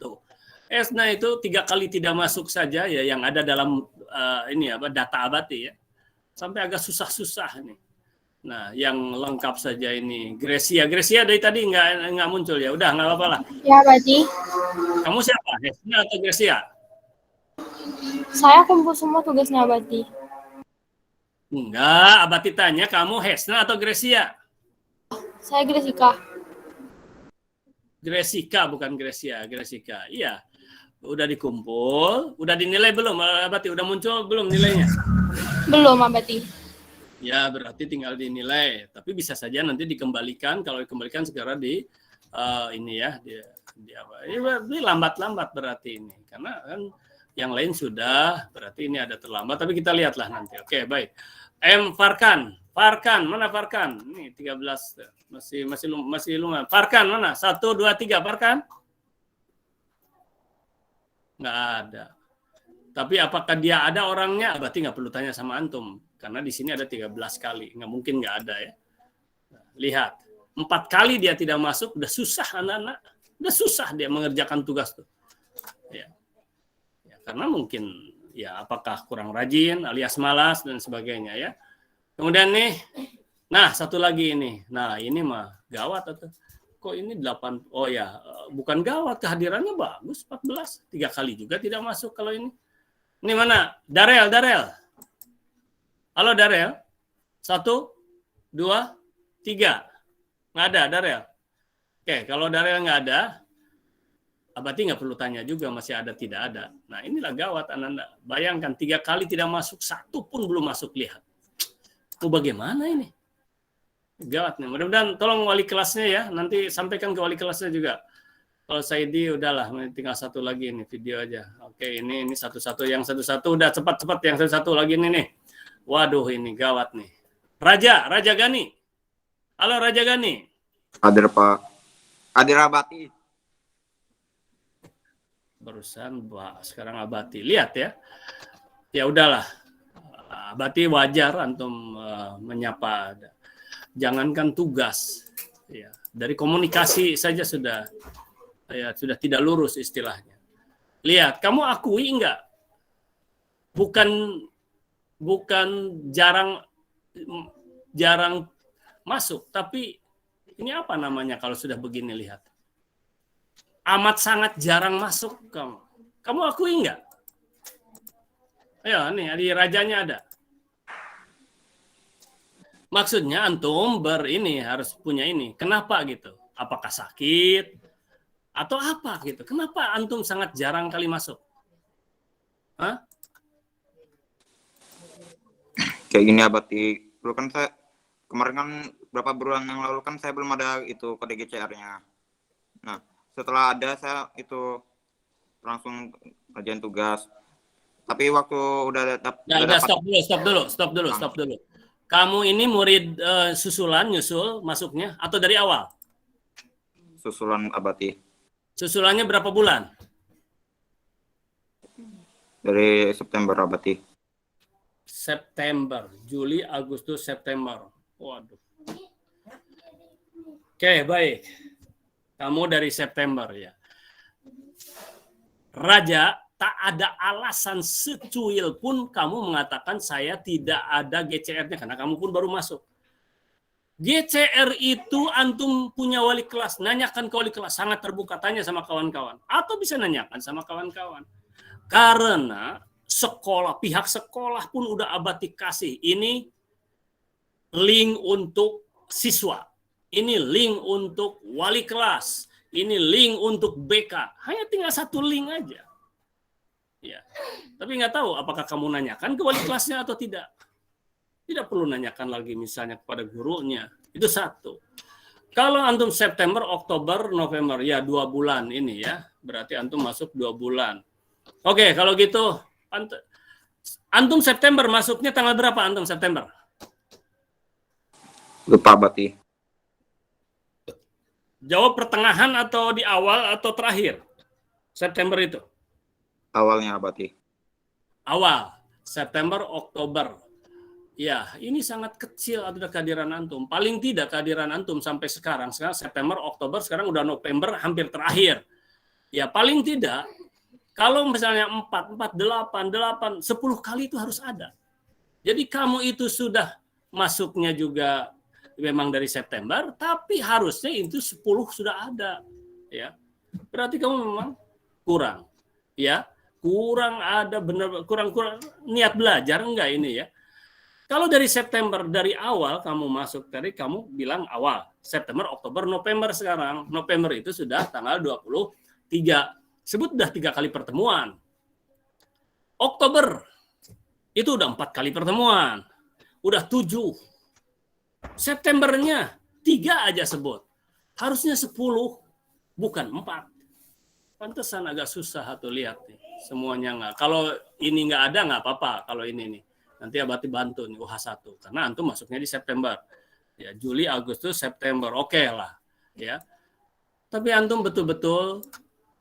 Tuh. Hesna itu 3 kali tidak masuk saja ya yang ada dalam data Abati ya. Sampai agak susah-susah nih. Nah, yang lengkap saja ini Gresia dari tadi nggak muncul ya. Udah nggak apa-apa lah. Ya, Bati. Kamu siapa? Hesna atau Gresia? Saya kumpul semua tugasnya, Bati. Enggak, Abati tanya kamu Hesna atau Gresia? Saya Gresika. Gresika bukan Gresia. Iya. Udah dikumpul, udah dinilai belum? Abati udah muncul belum nilainya? Belum, Bati. Ya, berarti tinggal dinilai. Tapi bisa saja nanti dikembalikan. Kalau dikembalikan segera ini ya, ini lambat berarti ini. Karena kan yang lain sudah, berarti ini ada terlambat. Tapi kita lihatlah nanti. Oke, baik. Farkan, mana Farkan? Ini 13 masih lumayan. Farkan mana? 1, 2, 3 Farkan? Nggak ada. Tapi apakah dia ada orangnya? Berarti nggak perlu tanya sama antum. Karena di sini ada 13 kali. Nggak mungkin nggak ada ya. Lihat. 4 kali dia tidak masuk. Udah susah anak-anak. Udah susah dia mengerjakan tugas tuh. Ya, karena mungkin ya apakah kurang rajin alias malas dan sebagainya ya. Kemudian nih Nah, satu lagi ini. Nah, ini mah gawat atau kok ini 8? Oh ya, bukan gawat, kehadirannya bagus 14. 3 kali juga tidak masuk kalau ini. Ini mana? Darel. Halo Darel. 1, 2, 3. Nggak ada Darel. Oke, kalau Darel nggak ada, Abati nggak perlu tanya juga masih ada tidak ada. Nah, inilah gawat Ananda. Bayangkan 3 kali tidak masuk, 1 pun belum masuk, lihat. Mau bagaimana ini? Gawat nih. Mudah-mudahan tolong wali kelasnya ya, nanti sampaikan ke wali kelasnya juga. Kalau Saidi udahlah, tinggal 1 lagi ini video aja. Oke, ini satu-satu, yang satu-satu udah cepat-cepat, yang satu-satu lagi ini nih. Waduh, ini gawat nih. Raja Gani. Halo Raja Gani. Hadir Pak. Hadir Abati. Barusan sekarang Abati. Lihat ya. Ya udahlah. Abati wajar antum menyapa. Jangankan tugas. Ya, dari komunikasi saja sudah tidak lurus istilahnya. Lihat, kamu akui enggak? Bukan jarang masuk, tapi ini apa namanya kalau sudah begini, lihat. Amat sangat jarang masuk kamu. Kamu akui enggak? Ayo, nih di rajanya ada. Maksudnya antum harus punya ini. Kenapa gitu? Apakah sakit? Atau apa gitu? Kenapa antum sangat jarang kali masuk? Hah? Kayak gini Abati. Dulu kan saya kemarin kan berapa bulan yang lalu kan saya belum ada itu kode GCR-nya. Nah, setelah ada saya itu langsung kerjain tugas. Tapi waktu udah dapat Stop dulu. Kamu ini murid nyusul masuknya atau dari awal? susulan Abati. Susulannya berapa bulan? Dari September Abati. September, Juli, Agustus, September. Waduh. Oke, baik. Kamu dari September ya. Raja, tak ada alasan secuil pun kamu mengatakan saya tidak ada GCR-nya karena kamu pun baru masuk. GCR itu antum punya wali kelas, nanyakan ke wali kelas, sangat terbuka, tanya sama kawan-kawan. Atau bisa nanyakan sama kawan-kawan. Karena pihak sekolah pun udah Abati kasih. Ini link untuk siswa. Ini link untuk wali kelas. Ini link untuk BK. Hanya tinggal 1 link aja. Ya. Tapi nggak tahu apakah kamu nanyakan ke wali kelasnya atau tidak. Tidak perlu nanyakan lagi misalnya kepada gurunya. Itu 1. Kalau antum September, Oktober, November, ya 2 bulan ini ya. Berarti antum masuk 2 bulan. Oke, kalau gitu antum September masuknya tanggal berapa antum September? Lupa Abati. Jawab pertengahan atau di awal atau terakhir September itu? Awalnya Abati. Awal. September, Oktober. Ya, ini sangat kecil ada kehadiran antum. Paling tidak kehadiran antum sampai sekarang. Sekarang September, Oktober, sekarang udah November hampir terakhir. Ya, paling tidak kalau misalnya 4, 8, 10 kali itu harus ada. Jadi kamu itu sudah masuknya juga memang dari September, tapi harusnya itu 10 sudah ada. Ya. Berarti kamu memang kurang. Ya, kurang ada benar kurang niat belajar enggak ini ya. Kalau dari September dari awal kamu masuk tadi kamu bilang awal, September, Oktober, November sekarang. November itu sudah tanggal 23. Sebut udah 3 kali pertemuan. Oktober itu udah 4 kali pertemuan. Udah 7. Septembernya 3 aja sebut. Harusnya 10, bukan 4. Pantesan agak susah tuh lihat nih. Semuanya nggak. Kalau ini nggak ada nggak apa-apa. Kalau ini nih. Nanti Abati bantu nih UH1. Karena antum masuknya di September. Ya, Juli, Agustus, September. Oke lah. Ya. Tapi antum betul-betul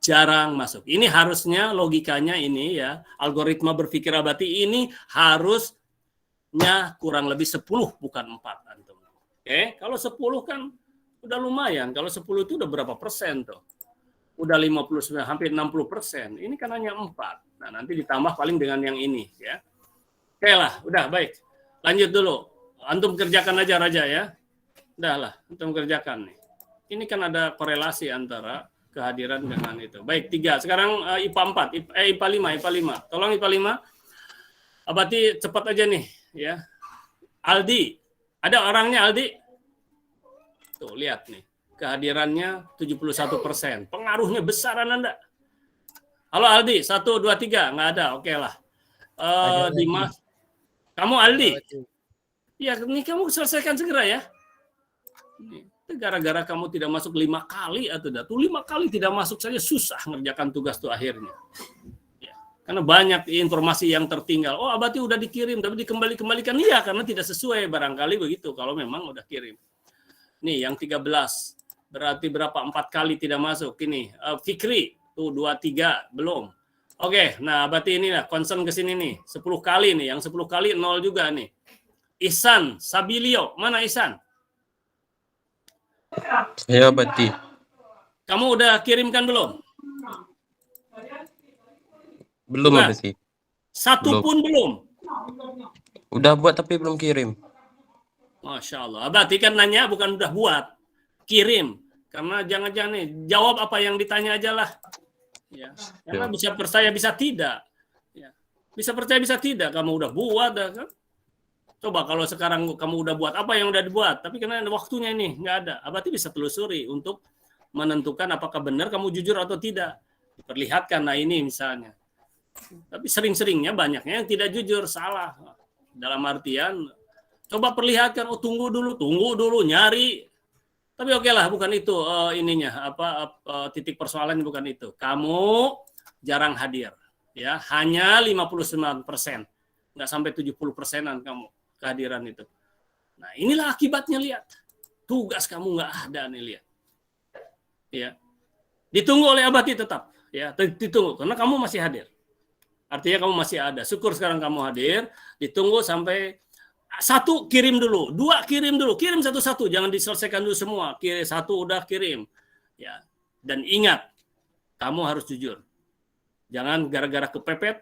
jarang masuk. Ini harusnya logikanya ini ya. Algoritma berpikir Abati ini harusnya kurang lebih 10 bukan 4 antum. Oke, kalau 10 kan udah lumayan. Kalau 10 itu udah berapa persen tuh? Udah 59, hampir 60%. Ini kan hanya 4. Nah, nanti ditambah paling dengan yang ini ya. Oke lah, udah baik. Lanjut dulu. Antum kerjakan aja Raja ya. Udah lah, antum kerjakan nih. Ini kan ada korelasi antara kehadiran dengan itu. Baik, 3. Sekarang IPA 4, IPA 5. Tolong IPA 5. Abati cepat aja nih ya. Aldi, ada orangnya Aldi? Tuh, lihat nih. Kehadirannya 71%. Pengaruhnya besar Anda. Halo Aldi, 1, 2, 3. Nggak ada, oke lah. Dimas, kamu Aldi? Ya, ini kamu selesaikan segera ya. Ini, gara-gara kamu tidak masuk 5 kali atau tuh 5 kali tidak masuk saja susah ngerjakan tugas tuh akhirnya. Ya, karena banyak informasi yang tertinggal. Oh, Abati udah dikirim, tapi dikembalikan. Iya, karena tidak sesuai barangkali begitu kalau memang udah kirim. Nih, yang 13. Berarti berapa? 4 kali tidak masuk. Ini Fikri, tuh 2, 3 belum. Oke, nah Abati ini lah concern ke sini nih. 10 kali nih, yang 10 kali 0 juga nih. Ihsan Sabilio, mana Ihsan? Ya, Bati. Kamu udah kirimkan belum? Belum, Nah, Bati. Satu Belum. pun belum. Udah buat tapi belum kirim. Masya Allah. Abati kan nanya bukan udah buat. Kirim. Karena jangan-jangan nih, jawab apa yang ditanya aja lah. Ya. Karena bisa percaya, bisa tidak. Ya. Bisa percaya, bisa tidak. Kamu udah buat, kan? Coba kalau sekarang kamu udah buat, apa yang udah dibuat? Tapi karena waktunya ini nggak ada. Abati bisa telusuri untuk menentukan apakah benar kamu jujur atau tidak. Diperlihatkan, nah ini misalnya. Tapi sering-seringnya banyaknya yang tidak jujur, salah. Dalam artian, coba perlihatkan, oh tunggu dulu, nyari. Tapi oke lah, bukan itu ininya, titik persoalannya bukan itu. Kamu jarang hadir, ya hanya 59%, nggak sampai 70%-an kamu kehadiran itu. Nah inilah akibatnya, lihat. Tugas kamu nggak ada nih, lihat. Ya, ditunggu oleh Abati tetap, ya ditunggu karena kamu masih hadir. Artinya kamu masih ada. Syukur sekarang kamu hadir. Ditunggu sampai 1 kirim dulu, 2 kirim dulu, kirim satu-satu, jangan diselesaikan dulu semua. Kirim 1 udah kirim, ya. Dan ingat, kamu harus jujur. Jangan gara-gara kepepet,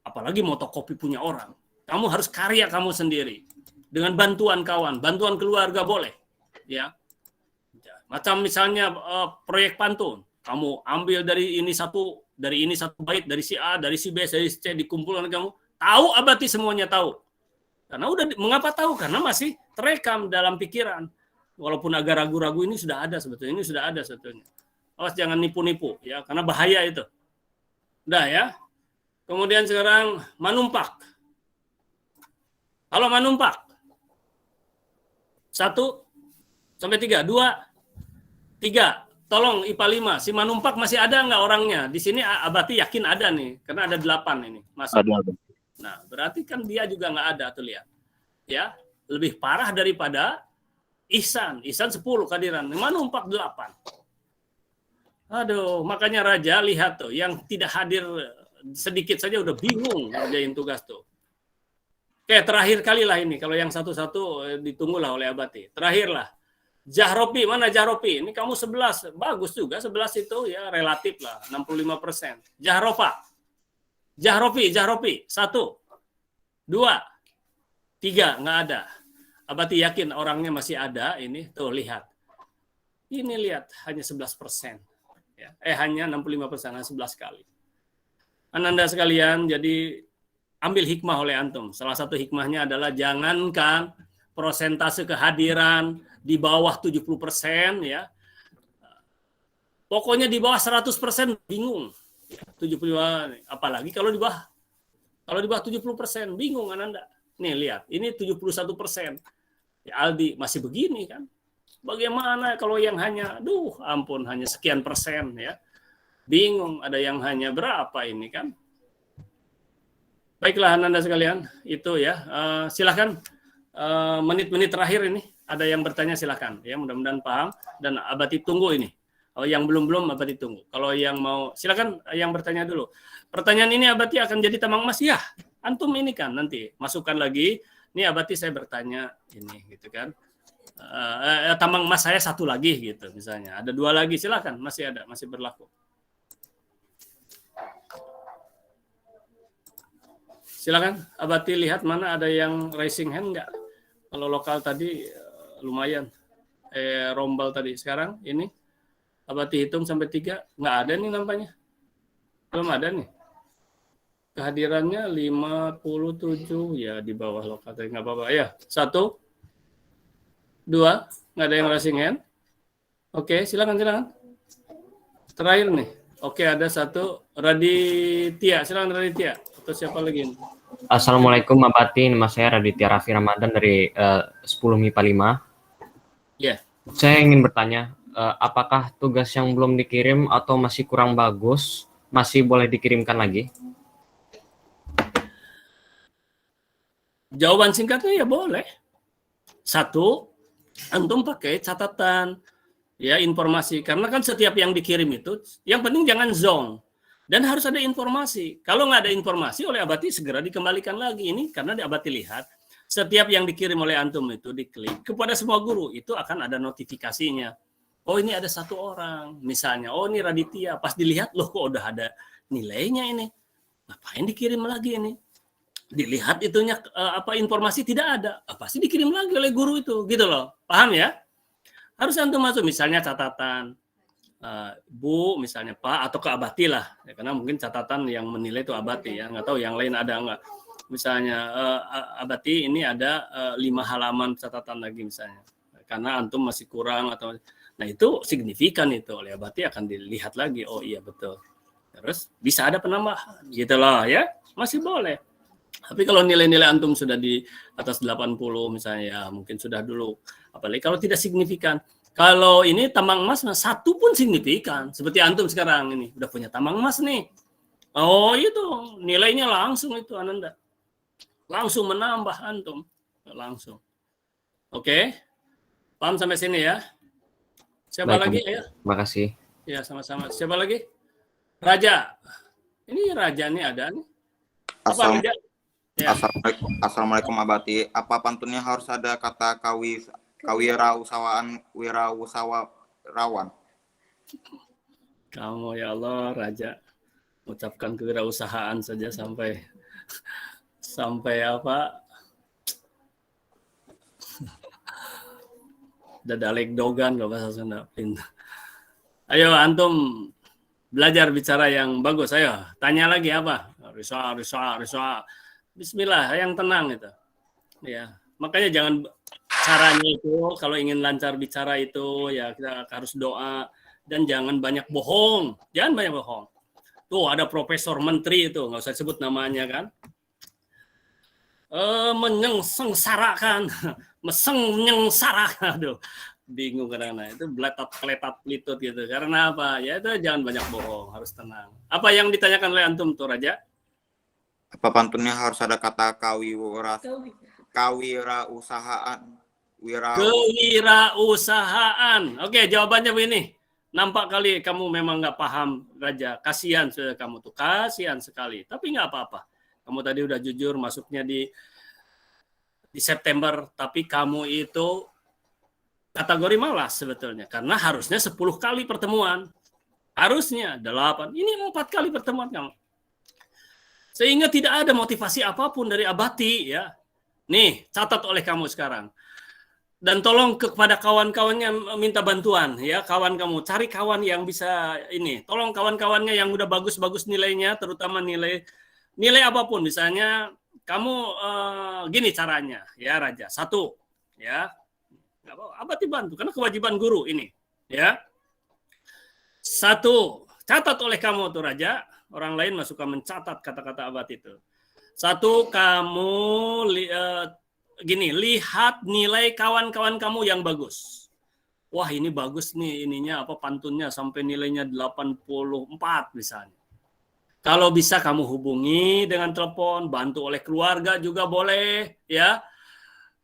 apalagi motokopi punya orang. Kamu harus karya kamu sendiri dengan bantuan kawan, bantuan keluarga boleh, ya. Macam misalnya proyek pantun, kamu ambil dari ini satu bait, dari si A, dari si B, dari si C, dikumpulkan kamu. Tahu Abati semuanya tahu. Karena mengapa tahu? Karena masih terekam dalam pikiran. Walaupun agak ragu-ragu, ini sudah ada sebetulnya. Awas jangan nipu-nipu, ya, karena bahaya itu. Udah ya. Kemudian sekarang Manumpak. Halo Manumpak. 1 sampai 3, 2, 3. Tolong IPA 5. Si Manumpak masih ada nggak orangnya? Di sini Abati yakin ada nih, karena ada 8 ini. Masuk. Ada. Nah, berarti kan dia juga nggak ada tuh, lihat. Ya, lebih parah daripada Ihsan. Ihsan 10 kehadiran, Manumpak 8. Aduh, makanya Raja lihat tuh, yang tidak hadir sedikit saja udah bingung ngerjain tugas tuh. Oke, terakhir kali lah ini. Kalau yang satu-satu ditunggulah oleh Abati. Terakhir lah. Jahropi, mana Jahropi? Ini kamu 11. Bagus juga, 11 itu ya relatif lah. 65%. Jahropi. 1, 2, 3. Nggak ada. Abati yakin orangnya masih ada. Ini, tuh lihat. Ini lihat, hanya 11%. Ya. Hanya 65%, hanya 11 kali. Ananda sekalian, jadi ambil hikmah oleh antum. Salah satu hikmahnya adalah jangankan prosentase kehadiran di bawah 70%, ya. Pokoknya di bawah 100% bingung. 75, apalagi kalau di bawah 70% bingung Ananda. Nih lihat, ini 71%. Ya, Aldi masih begini kan. Bagaimana kalau yang hanya hanya sekian persen, ya. Bingung, ada yang hanya berapa ini kan. Baiklah Anda sekalian, itu ya. Silakan menit-menit terakhir ini ada yang bertanya silakan ya, mudah-mudahan paham dan Abati tunggu ini. Kalau yang belum Abati tunggu. Kalau yang mau silakan yang bertanya dulu. Pertanyaan ini Abati akan jadi tambang emas ya. Antum ini kan nanti masukkan lagi. Ini Abati saya bertanya ini gitu kan. Tambang emas saya 1 lagi gitu misalnya. Ada 2 lagi silakan, masih ada, masih berlaku. Silakan, Abati lihat mana ada yang raising hand enggak? Kalau lokal tadi lumayan. Rombal tadi. Sekarang ini Abati hitung sampai 3, nggak ada nih nampaknya. Belum ada nih. Kehadirannya 57, ya di bawah lokal tadi, nggak apa-apa. Ya, 1, 2, nggak ada yang raising hand. Oke, silakan. Terakhir nih. Oke, ada 1, Raditya. Silakan Raditya. Atau siapa lagi? Assalamualaikum Abati, nama saya Raditya Raffi Ramadan dari 10 MIPA 5. Ya. Saya ingin bertanya, apakah tugas yang belum dikirim atau masih kurang bagus masih boleh dikirimkan lagi? Jawaban singkatnya ya boleh. 1, antum pakai catatan, ya informasi. Karena kan setiap yang dikirim itu, yang penting jangan zong. Dan harus ada informasi. Kalau nggak ada informasi oleh Abati segera dikembalikan lagi. Ini karena Abati lihat, setiap yang dikirim oleh antum itu diklik kepada semua guru, itu akan ada notifikasinya. Oh ini ada 1 orang, misalnya. Oh ini Raditya. Pas dilihat, loh kok udah ada nilainya ini. Ngapain dikirim lagi ini? Dilihat itunya informasi tidak ada, pasti dikirim lagi oleh guru itu, gitu loh. Paham ya? Harus antum masuk misalnya catatan Bu, misalnya Pak, atau ke Abati lah, ya, karena mungkin catatan yang menilai itu Abati ya, nggak tahu yang lain ada nggak. Misalnya Abati ini ada 5 halaman catatan lagi misalnya, karena antum masih kurang atau, nah itu signifikan itu oleh Abati akan dilihat lagi. Oh iya betul. Terus bisa ada penambahan, gitu loh ya, masih boleh. Tapi kalau nilai-nilai antum sudah di atas 80 misalnya, ya mungkin sudah dulu. Apalagi kalau tidak signifikan. Kalau ini tambang emas, 1 pun signifikan. Seperti antum sekarang ini, udah punya tambang emas nih. Oh itu, nilainya langsung itu Ananda. Langsung menambah antum. Langsung. Oke? Paham sampai sini ya? Siapa lagi ya? Terima kasih. Ya sama-sama. Siapa lagi? Raja. Ini Raja nih ada nih. Apa Raja? Ya. Assalamualaikum Abati. Apa pantunnya harus ada kata wirausahawan? Kamu ya Allah Raja, ucapkan kewirausahaan saja sampai apa? Dadalek dogan kalau bahasa Sunda. Ayo antum belajar bicara yang bagus. Ayo tanya lagi apa? Risa. Bismillah, yang tenang itu. Ya, makanya jangan caranya itu kalau ingin lancar bicara itu ya kita harus doa dan jangan banyak bohong. Jangan banyak bohong. Tuh ada profesor menteri itu, nggak usah sebut namanya kan. Menyengsarakan, menyengsarakan. Aduh, bingung kadang-kadang. Itu keletat pelitut gitu. Karena apa? Ya itu jangan banyak bohong, harus tenang. Apa yang ditanyakan oleh antum tuh Raja? Apa pantunnya harus ada kata kewirausahaan? Kewirausahaan. Oke, jawabannya begini. Nampak kali kamu memang nggak paham, Raja. Kasihan sudah kamu tuh, kasihan sekali. Tapi nggak apa-apa. Kamu tadi udah jujur masuknya di September, tapi kamu itu kategori malas sebetulnya. Karena harusnya 10 kali pertemuan. Harusnya 8. Ini 4 kali pertemuan kamu. Sehingga tidak ada motivasi apapun dari Abati ya. Nih, catat oleh kamu sekarang. Dan tolong kepada kawan-kawannya minta bantuan ya, kawan kamu cari kawan yang bisa ini. Tolong kawan-kawannya yang udah bagus-bagus nilainya, terutama nilai apapun. Misalnya kamu gini caranya ya Raja. 1 ya. Enggak apa-apa, Abati bantu karena kewajiban guru ini ya. 1, catat oleh kamu tuh Raja. Orang lain suka mencatat kata-kata Abati itu. 1, kamu lihat nilai kawan-kawan kamu yang bagus. Wah ini bagus nih ininya pantunnya sampai nilainya 84 misalnya. Kalau bisa kamu hubungi dengan telepon, bantu oleh keluarga juga boleh ya.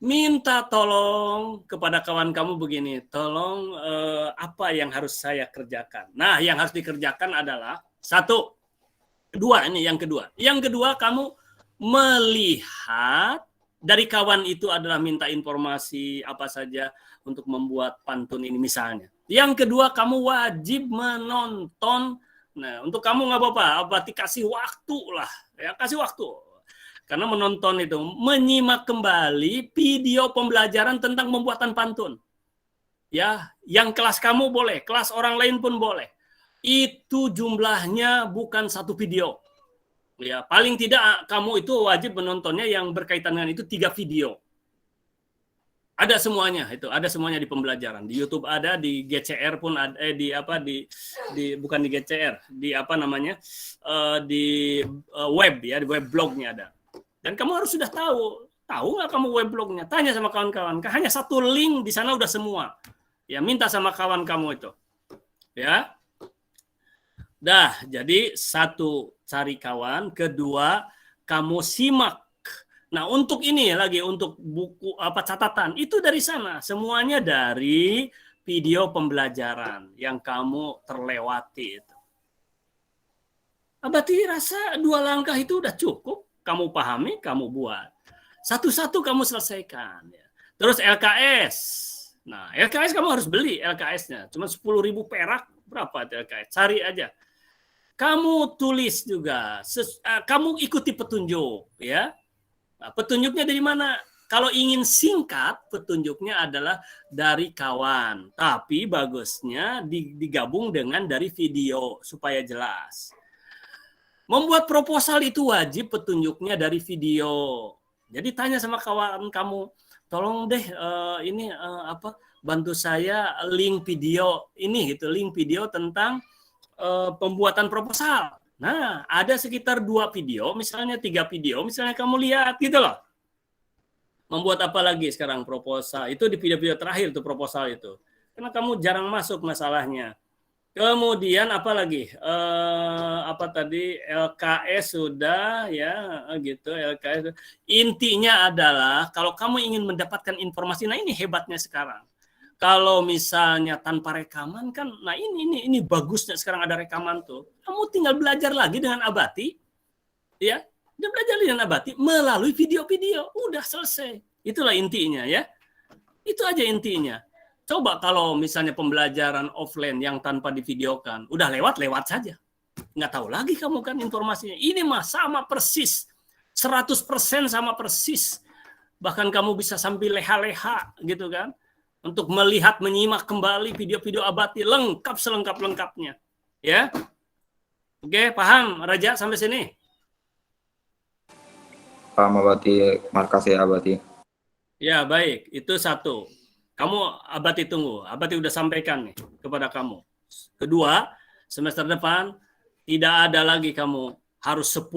Minta tolong kepada kawan kamu begini, tolong apa yang harus saya kerjakan. Nah yang harus dikerjakan adalah 1. 2 ini yang kedua. Yang kedua kamu melihat dari kawan itu adalah minta informasi apa saja untuk membuat pantun ini misalnya. Yang kedua kamu wajib menonton. Nah untuk kamu nggak apa-apa, Abati kasih waktu lah. Ya kasih waktu. Karena menonton itu, menyimak kembali video pembelajaran tentang pembuatan pantun. Ya, yang kelas kamu boleh, kelas orang lain pun boleh. Itu jumlahnya bukan satu video. Ya, paling tidak kamu itu wajib menontonnya yang berkaitan dengan itu 3 video. Ada semuanya itu, ada semuanya di pembelajaran. Di YouTube ada, di GCR pun ada, bukan di GCR, di apa namanya, di web ya, di web blognya ada. Dan kamu harus sudah tahu nggak kamu web blognya? Tanya sama kawan-kawan. Hanya satu link di sana udah semua. Ya, minta sama kawan kamu itu. Ya. Dah, jadi satu, cari kawan. Kedua, kamu simak. Nah, untuk ini lagi, untuk buku catatan, itu dari sana. Semuanya dari video pembelajaran yang kamu terlewati itu. Abati rasa 2 langkah itu udah cukup. Kamu pahami, kamu buat. Satu-satu kamu selesaikan. Terus LKS. Nah, LKS kamu harus beli LKS-nya. Cuma 10.000 perak. Berapa itu LKS? Cari aja. Kamu tulis juga. Kamu ikuti petunjuk. Ya. Nah, petunjuknya dari mana? Kalau ingin singkat, petunjuknya adalah dari kawan. Tapi bagusnya digabung dengan dari video supaya jelas. Membuat proposal itu wajib petunjuknya dari video. Jadi tanya sama kawan kamu, tolong deh bantu saya link video ini gitu, link video tentang pembuatan proposal. Nah, ada sekitar 2 video, misalnya 3 video, misalnya kamu lihat gitu loh. Membuat apa lagi sekarang proposal? Itu di video-video terakhir tuh proposal itu. Karena kamu jarang masuk masalahnya. Kemudian apa lagi? LKS sudah ya gitu, LKS. Intinya adalah kalau kamu ingin mendapatkan informasi, nah ini hebatnya sekarang. Kalau misalnya tanpa rekaman kan, nah ini bagusnya sekarang ada rekaman tuh. Kamu tinggal belajar lagi dengan Abati, ya. Dan belajar dengan Abati melalui video-video, udah selesai. Itulah intinya ya. Itu aja intinya. Coba kalau misalnya pembelajaran offline yang tanpa divideokan, udah lewat saja. Nggak tahu lagi kamu kan informasinya. Ini mah sama persis, 100% sama persis. Bahkan kamu bisa sambil leha-leha gitu kan. Untuk melihat, menyimak kembali video-video Abati lengkap selengkap-lengkapnya. Ya. Oke, paham Raja sampai sini? Paham Abati, makasih Abati. Ya, baik. Itu satu. Kamu Abati tunggu. Abati udah sampaikan nih kepada kamu. Kedua, semester depan tidak ada lagi kamu harus 10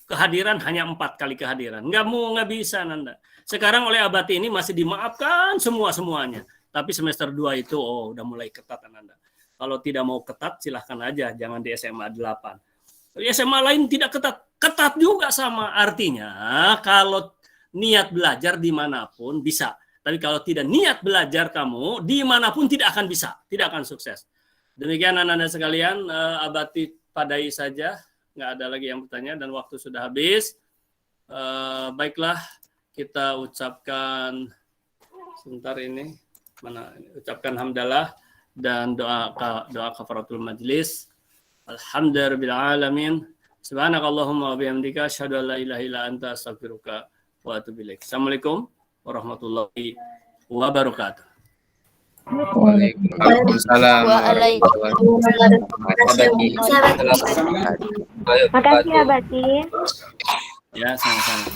kehadiran, hanya 4 kali kehadiran. Nggak bisa Nanda. Sekarang oleh Abati ini masih dimaafkan semuanya. Tapi semester 2 itu udah mulai ketat Nanda. Kalau tidak mau ketat silahkan aja, jangan di SMA 8. Di SMA lain tidak ketat. Ketat juga sama. Artinya kalau niat belajar dimanapun bisa. Tapi kalau tidak niat belajar kamu, dimanapun tidak akan bisa, tidak akan sukses. Demikian anak-anak sekalian, Abati padai saja, nggak ada lagi yang bertanya dan waktu sudah habis. Baiklah, kita ucapkan sebentar ini, ucapkan hamdalah dan doa kafaratul majlis. Alhamdulillahirrahmanirrahim. Subhanakallahumma wa bihamdika asyhadu an la ilaha illa anta astaghfiruka wa atubu ilaik. Assalamualaikum warahmatullahi wabarakatuh. Waalaikumsalam. Makasih ya, Bati. Ya, sama-sama.